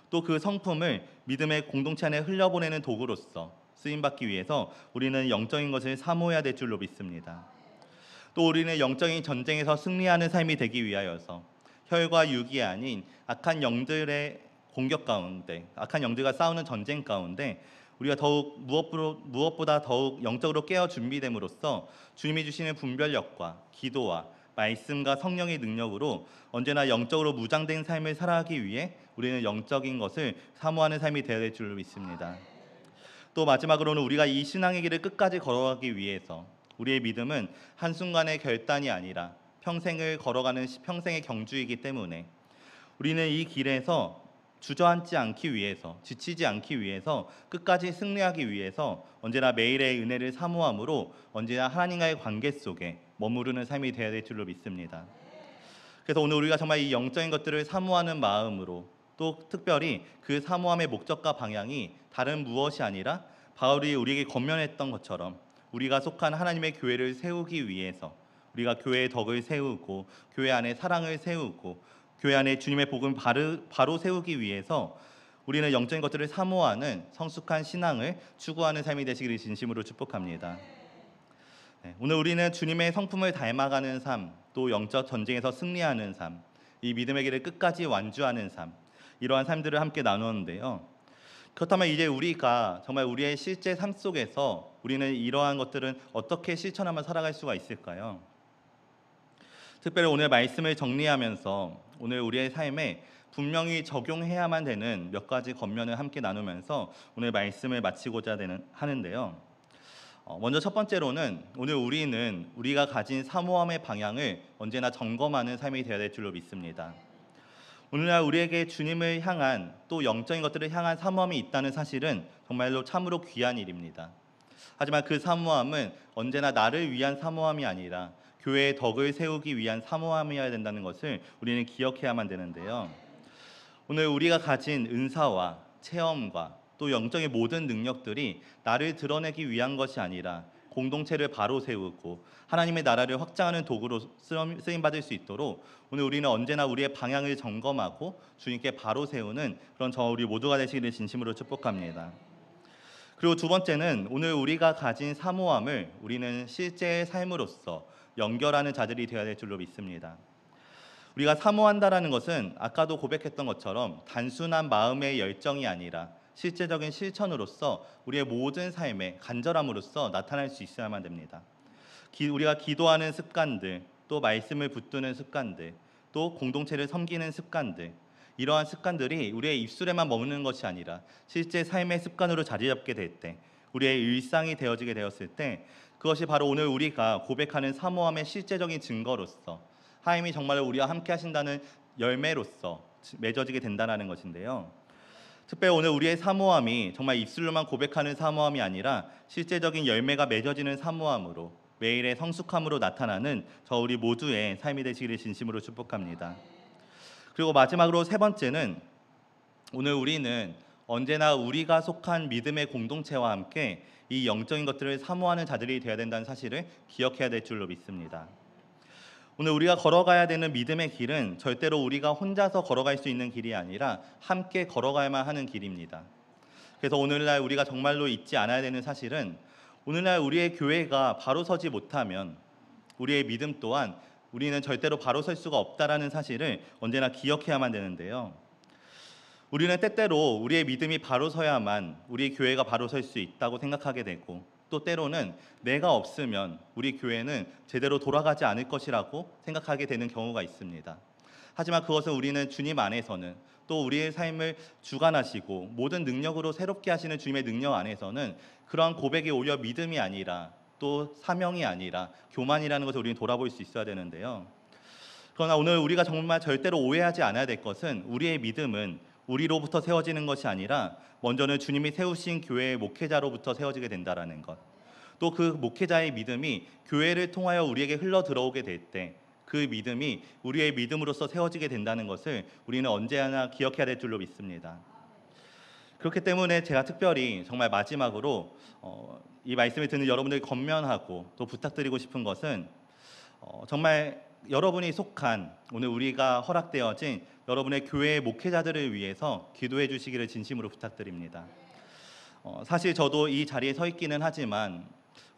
또 그 성품을 믿음의 공동체 안에 흘려보내는 도구로서 쓰임받기 위해서 우리는 영적인 것을 사모해야 될 줄로 믿습니다. 또 우리는 영적인 전쟁에서 승리하는 삶이 되기 위하여서 혈과 육이 아닌 악한 영들의 공격 가운데, 악한 영들과 싸우는 전쟁 가운데 우리가 더욱 무엇보다 더욱 영적으로 깨어 준비됨으로써 주님이 주시는 분별력과 기도와 말씀과 성령의 능력으로 언제나 영적으로 무장된 삶을 살아가기 위해 우리는 영적인 것을 사모하는 삶이 되어야 될 줄로 믿습니다. 또 마지막으로는 우리가 이 신앙의 길을 끝까지 걸어가기 위해서 우리의 믿음은 한순간의 결단이 아니라 평생을 걸어가는 평생의 경주이기 때문에 우리는 이 길에서 주저앉지 않기 위해서, 지치지 않기 위해서, 끝까지 승리하기 위해서 언제나 매일의 은혜를 사모함으로 언제나 하나님과의 관계 속에 머무르는 삶이 되어야 될 줄로 믿습니다. 그래서 오늘 우리가 정말 이 영적인 것들을 사모하는 마음으로 또 특별히 그 사모함의 목적과 방향이 다른 무엇이 아니라 바울이 우리에게 권면했던 것처럼 우리가 속한 하나님의 교회를 세우기 위해서 우리가 교회의 덕을 세우고 교회 안에 사랑을 세우고 교회 안에 주님의 복음을 바로 세우기 위해서 우리는 영적인 것들을 사모하는 성숙한 신앙을 추구하는 삶이 되시기를 진심으로 축복합니다. 오늘 우리는 주님의 성품을 닮아가는 삶, 또 영적 전쟁에서 승리하는 삶, 이 믿음의 길을 끝까지 완주하는 삶, 이러한 삶들을 함께 나누었는데요. 그렇다면 이제 우리가 정말 우리의 실제 삶 속에서 우리는 이러한 것들은 어떻게 실천하며 살아갈 수가 있을까요? 특별히 오늘 말씀을 정리하면서 오늘 우리의 삶에 분명히 적용해야만 되는 몇 가지 권면을 함께 나누면서 오늘 말씀을 마치고자 하는데요. 먼저 첫 번째로는 오늘 우리는 우리가 가진 사모함의 방향을 언제나 점검하는 삶이 되어야 될 줄로 믿습니다. 오늘날 우리에게 주님을 향한 또 영적인 것들을 향한 사모함이 있다는 사실은 정말로 참으로 귀한 일입니다. 하지만 그 사모함은 언제나 나를 위한 사모함이 아니라 교회의 덕을 세우기 위한 사모함이어야 된다는 것을 우리는 기억해야만 되는데요. 오늘 우리가 가진 은사와 체험과 또 영적인 모든 능력들이 나를 드러내기 위한 것이 아니라 공동체를 바로 세우고 하나님의 나라를 확장하는 도구로 쓰임받을 수 있도록 오늘 우리는 언제나 우리의 방향을 점검하고 주님께 바로 세우는 그런 우리 모두가 되시기를 진심으로 축복합니다. 그리고 두 번째는 오늘 우리가 가진 사모함을 우리는 실제의 삶으로서 연결하는 자들이 되어야 될 줄로 믿습니다. 우리가 사모한다라는 것은 아까도 고백했던 것처럼 단순한 마음의 열정이 아니라 실제적인 실천으로서 우리의 모든 삶에 간절함으로써 나타날 수 있어야만 됩니다. 우리가 기도하는 습관들, 또 말씀을 붙드는 습관들, 또 공동체를 섬기는 습관들, 이러한 습관들이 우리의 입술에만 머무는 것이 아니라 실제 삶의 습관으로 자리 잡게 될 때, 우리의 일상이 되어지게 되었을 때 그것이 바로 오늘 우리가 고백하는 사모함의 실제적인 증거로서 하나님이 정말 우리와 함께 하신다는 열매로서 맺어지게 된다는 것인데요. 특별히 오늘 우리의 사모함이 정말 입술로만 고백하는 사모함이 아니라 실제적인 열매가 맺어지는 사모함으로 매일의 성숙함으로 나타나는 우리 모두의 삶이 되시기를 진심으로 축복합니다. 그리고 마지막으로 세 번째는 오늘 우리는 언제나 우리가 속한 믿음의 공동체와 함께 이 영적인 것들을 사모하는 자들이 되어야 된다는 사실을 기억해야 될 줄로 믿습니다. 오늘 우리가 걸어가야 되는 믿음의 길은 절대로 우리가 혼자서 걸어갈 수 있는 길이 아니라 함께 걸어가야만 하는 길입니다. 그래서 오늘날 우리가 정말로 잊지 않아야 되는 사실은 오늘날 우리의 교회가 바로 서지 못하면 우리의 믿음 또한 우리는 절대로 바로 설 수가 없다라는 사실을 언제나 기억해야만 되는데요. 우리는 때때로 우리의 믿음이 바로 서야만 우리 교회가 바로 설 수 있다고 생각하게 되고 또 때로는 내가 없으면 우리 교회는 제대로 돌아가지 않을 것이라고 생각하게 되는 경우가 있습니다. 하지만 그것은 우리는 주님 안에서는 또 우리의 삶을 주관하시고 모든 능력으로 새롭게 하시는 주님의 능력 안에서는 그러한 고백이 오히려 믿음이 아니라 또 사명이 아니라 교만이라는 것을 우리는 돌아볼 수 있어야 되는데요. 그러나 오늘 우리가 정말 절대로 오해하지 않아야 될 것은 우리의 믿음은 우리로부터 세워지는 것이 아니라 먼저는 주님이 세우신 교회의 목회자로부터 세워지게 된다라는 것. 또 그 목회자의 믿음이 교회를 통하여 우리에게 흘러 들어오게 될 때 그 믿음이 우리의 믿음으로서 세워지게 된다는 것을 우리는 언제나 기억해야 될 줄로 믿습니다. 그렇기 때문에 제가 특별히 정말 마지막으로 이 말씀을 듣는 여러분들이 권면하고 또 부탁드리고 싶은 것은 정말 여러분이 속한 오늘 우리가 허락되어진 여러분의 교회의 목회자들을 위해서 기도해 주시기를 진심으로 부탁드립니다. 사실 저도 이 자리에 서 있기는 하지만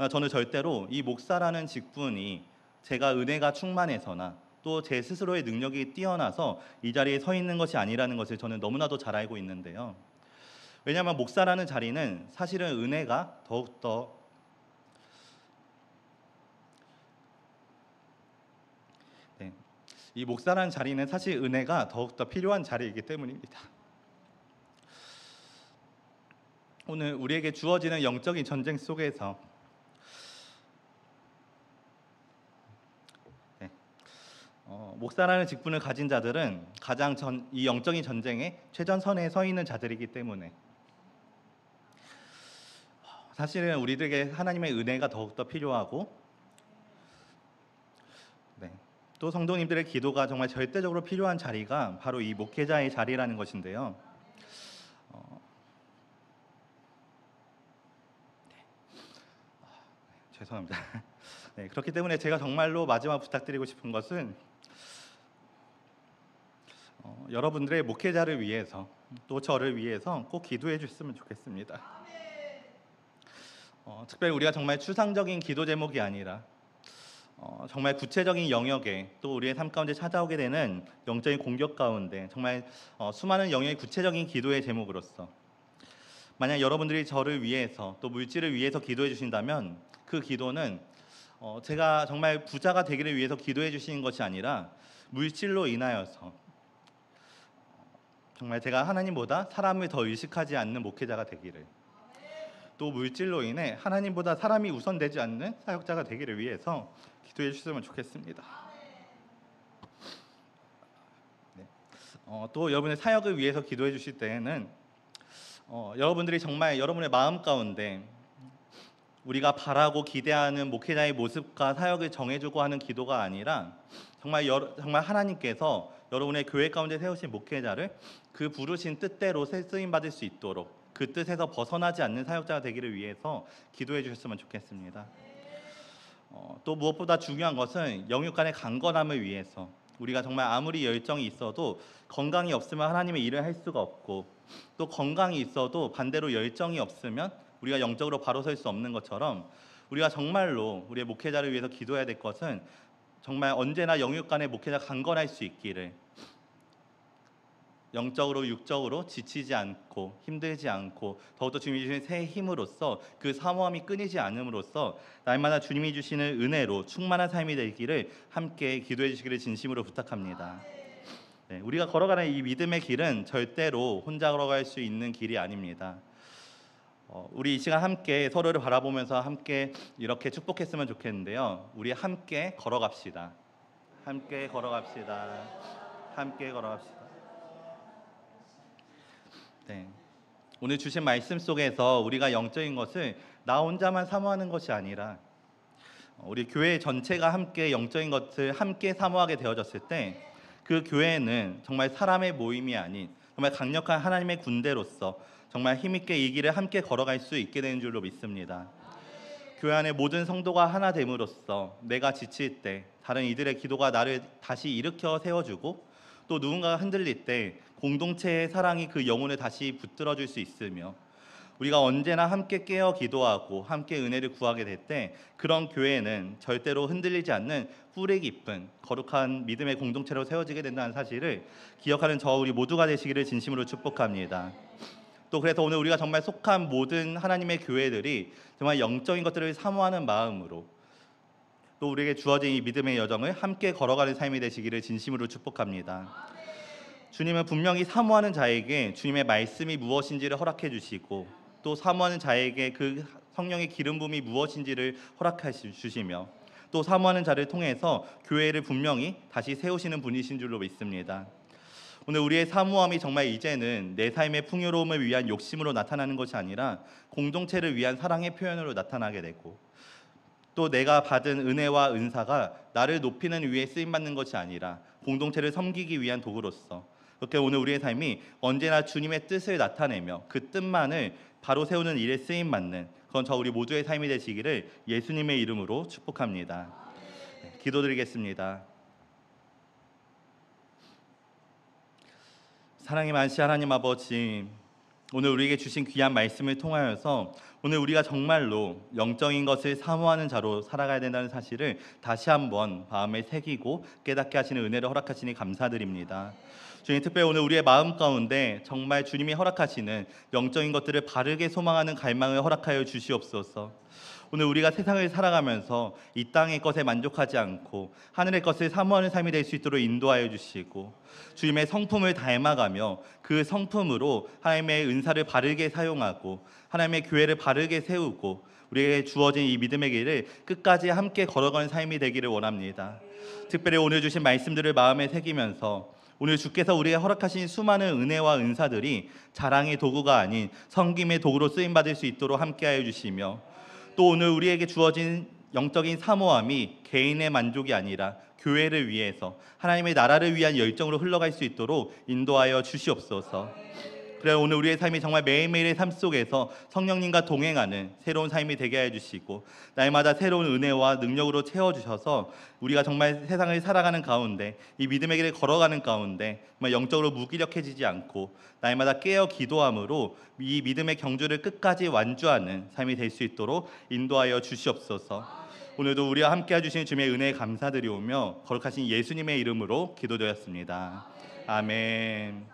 저는 절대로 이 목사라는 직분이 제가 은혜가 충만해서나 또 제 스스로의 능력이 뛰어나서 이 자리에 서 있는 것이 아니라는 것을 저는 너무나도 잘 알고 있는데요. 왜냐하면 목사라는 자리는 사실은 은혜가 더욱더 이 목사라는 자리는 사실 은혜가 더욱더 필요한 자리이기 때문입니다. 오늘 우리에게 주어지는 영적인 전쟁 속에서 목사라는 직분을 가진 자들은 가장 이 영적인 전쟁의 최전선에 서 있는 자들이기 때문에 사실은 우리들에게 하나님의 은혜가 더욱더 필요하고 또 성도님들의 기도가 정말 절대적으로 필요한 자리가 바로 이 목회자의 자리라는 것인데요. 죄송합니다. 그렇기 때문에 제가 정말로 마지막 부탁드리고 싶은 것은 여러분들의 목회자를 위해서 또 저를 위해서 꼭 기도해 주셨으면 좋겠습니다. 특별히 우리가 정말 추상적인 기도 제목이 아니라 정말 구체적인 영역에 또 우리의 삶 가운데 찾아오게 되는 영적인 공격 가운데 정말 수많은 영역의 구체적인 기도의 제목으로서 만약 여러분들이 저를 위해서 또 물질을 위해서 기도해 주신다면 그 기도는 제가 정말 부자가 되기를 위해서 기도해 주시는 것이 아니라 물질로 인하여서 정말 제가 하나님보다 사람을 더 의식하지 않는 목회자가 되기를, 또 물질로 인해 하나님보다 사람이 우선되지 않는 사역자가 되기를 위해서 기도해 주셨으면 좋겠습니다. 또 여러분의 사역을 위해서 기도해 주실 때에는 여러분들이 정말 여러분의 마음 가운데 우리가 바라고 기대하는 목회자의 모습과 사역을 정해주고 하는 기도가 아니라 정말 하나님께서 여러분의 교회 가운데 세우신 목회자를 그 부르신 뜻대로 쓰임 받을 수 있도록 그 뜻에서 벗어나지 않는 사역자가 되기를 위해서 기도해 주셨으면 좋겠습니다. 또 무엇보다 중요한 것은 영육 간의 강건함을 위해서 우리가 정말 아무리 열정이 있어도 건강이 없으면 하나님의 일을 할 수가 없고, 또 건강이 있어도 반대로 열정이 없으면 우리가 영적으로 바로 설 수 없는 것처럼 우리가 정말로 우리의 목회자를 위해서 기도해야 될 것은 정말 언제나 영육 간의 목회자가 강건할 수 있기를, 영적으로 육적으로 지치지 않고 힘들지 않고 더욱더 주님이 주시는 새 힘으로써 그 사모함이 끊이지 않음으로써 날마다 주님이 주시는 은혜로 충만한 삶이 되기를 함께 기도해 주시기를 진심으로 부탁합니다. 우리가 걸어가는 이 믿음의 길은 절대로 혼자 걸어갈 수 있는 길이 아닙니다. 우리 이 시간 함께 서로를 바라보면서 함께 이렇게 축복했으면 좋겠는데요. 우리 함께 걸어갑시다. 함께 걸어갑시다. 함께 걸어갑시다. 오늘 주신 말씀 속에서 우리가 영적인 것을 나 혼자만 사모하는 것이 아니라 우리 교회 전체가 함께 영적인 것을 함께 사모하게 되어졌을 때 그 교회는 정말 사람의 모임이 아닌 정말 강력한 하나님의 군대로서 정말 힘있게 이 길을 함께 걸어갈 수 있게 되는 줄로 믿습니다. 교회 안에 모든 성도가 하나 됨으로써 내가 지칠 때 다른 이들의 기도가 나를 다시 일으켜 세워주고, 또 누군가가 흔들릴 때 공동체의 사랑이 그 영혼을 다시 붙들어줄 수 있으며, 우리가 언제나 함께 깨어 기도하고 함께 은혜를 구하게 될 때 그런 교회는 절대로 흔들리지 않는 뿌리 깊은 거룩한 믿음의 공동체로 세워지게 된다는 사실을 기억하는 저 우리 모두가 되시기를 진심으로 축복합니다. 또 그래서 오늘 우리가 정말 속한 모든 하나님의 교회들이 정말 영적인 것들을 사모하는 마음으로 또 우리에게 주어진 이 믿음의 여정을 함께 걸어가는 삶이 되시기를 진심으로 축복합니다. 주님은 분명히 사모하는 자에게 주님의 말씀이 무엇인지를 허락해 주시고, 또 사모하는 자에게 그 성령의 기름 부음이 무엇인지를 허락해 주시며, 또 사모하는 자를 통해서 교회를 분명히 다시 세우시는 분이신 줄로 믿습니다. 오늘 우리의 사모함이 정말 이제는 내 삶의 풍요로움을 위한 욕심으로 나타나는 것이 아니라 공동체를 위한 사랑의 표현으로 나타나게 되고, 또 내가 받은 은혜와 은사가 나를 높이는 위에 쓰임 받는 것이 아니라 공동체를 섬기기 위한 도구로서, 그렇게 오늘 우리의 삶이 언제나 주님의 뜻을 나타내며 그 뜻만을 바로 세우는 일에 쓰임 받는 그건 저 우리 모두의 삶이 되시기를 예수님의 이름으로 축복합니다. 기도드리겠습니다. 사랑이 많으신 하나님 아버지, 오늘 우리에게 주신 귀한 말씀을 통하여서 오늘 우리가 정말로 영적인 것을 사모하는 자로 살아가야 된다는 사실을 다시 한번 마음에 새기고 깨닫게 하시는 은혜를 허락하시니 감사드립니다. 주님, 특별히 오늘 우리의 마음 가운데 정말 주님이 허락하시는 영적인 것들을 바르게 소망하는 갈망을 허락하여 주시옵소서. 오늘 우리가 세상을 살아가면서 이 땅의 것에 만족하지 않고 하늘의 것을 사모하는 삶이 될 수 있도록 인도하여 주시고, 주님의 성품을 닮아가며 그 성품으로 하나님의 은사를 바르게 사용하고 하나님의 교회를 바르게 세우고 우리에게 주어진 이 믿음의 길을 끝까지 함께 걸어가는 삶이 되기를 원합니다. 특별히 오늘 주신 말씀들을 마음에 새기면서 오늘 주께서 우리에게 허락하신 수많은 은혜와 은사들이 자랑의 도구가 아닌 섬김의 도구로 쓰임받을 수 있도록 함께하여 주시며, 또 오늘 우리에게 주어진 영적인 사모함이 개인의 만족이 아니라 교회를 위해서 하나님의 나라를 위한 열정으로 흘러갈 수 있도록 인도하여 주시옵소서. 그래 오늘 우리의 삶이 정말 매일매일의 삶 속에서 성령님과 동행하는 새로운 삶이 되게 해주시고 날마다 새로운 은혜와 능력으로 채워주셔서 우리가 정말 세상을 살아가는 가운데 이 믿음의 길을 걸어가는 가운데 정말 영적으로 무기력해지지 않고 날마다 깨어 기도함으로 이 믿음의 경주를 끝까지 완주하는 삶이 될 수 있도록 인도하여 주시옵소서. 오늘도 우리와 함께 해주신 주님의 은혜에 감사드리오며 거룩하신 예수님의 이름으로 기도드렸습니다. 아멘.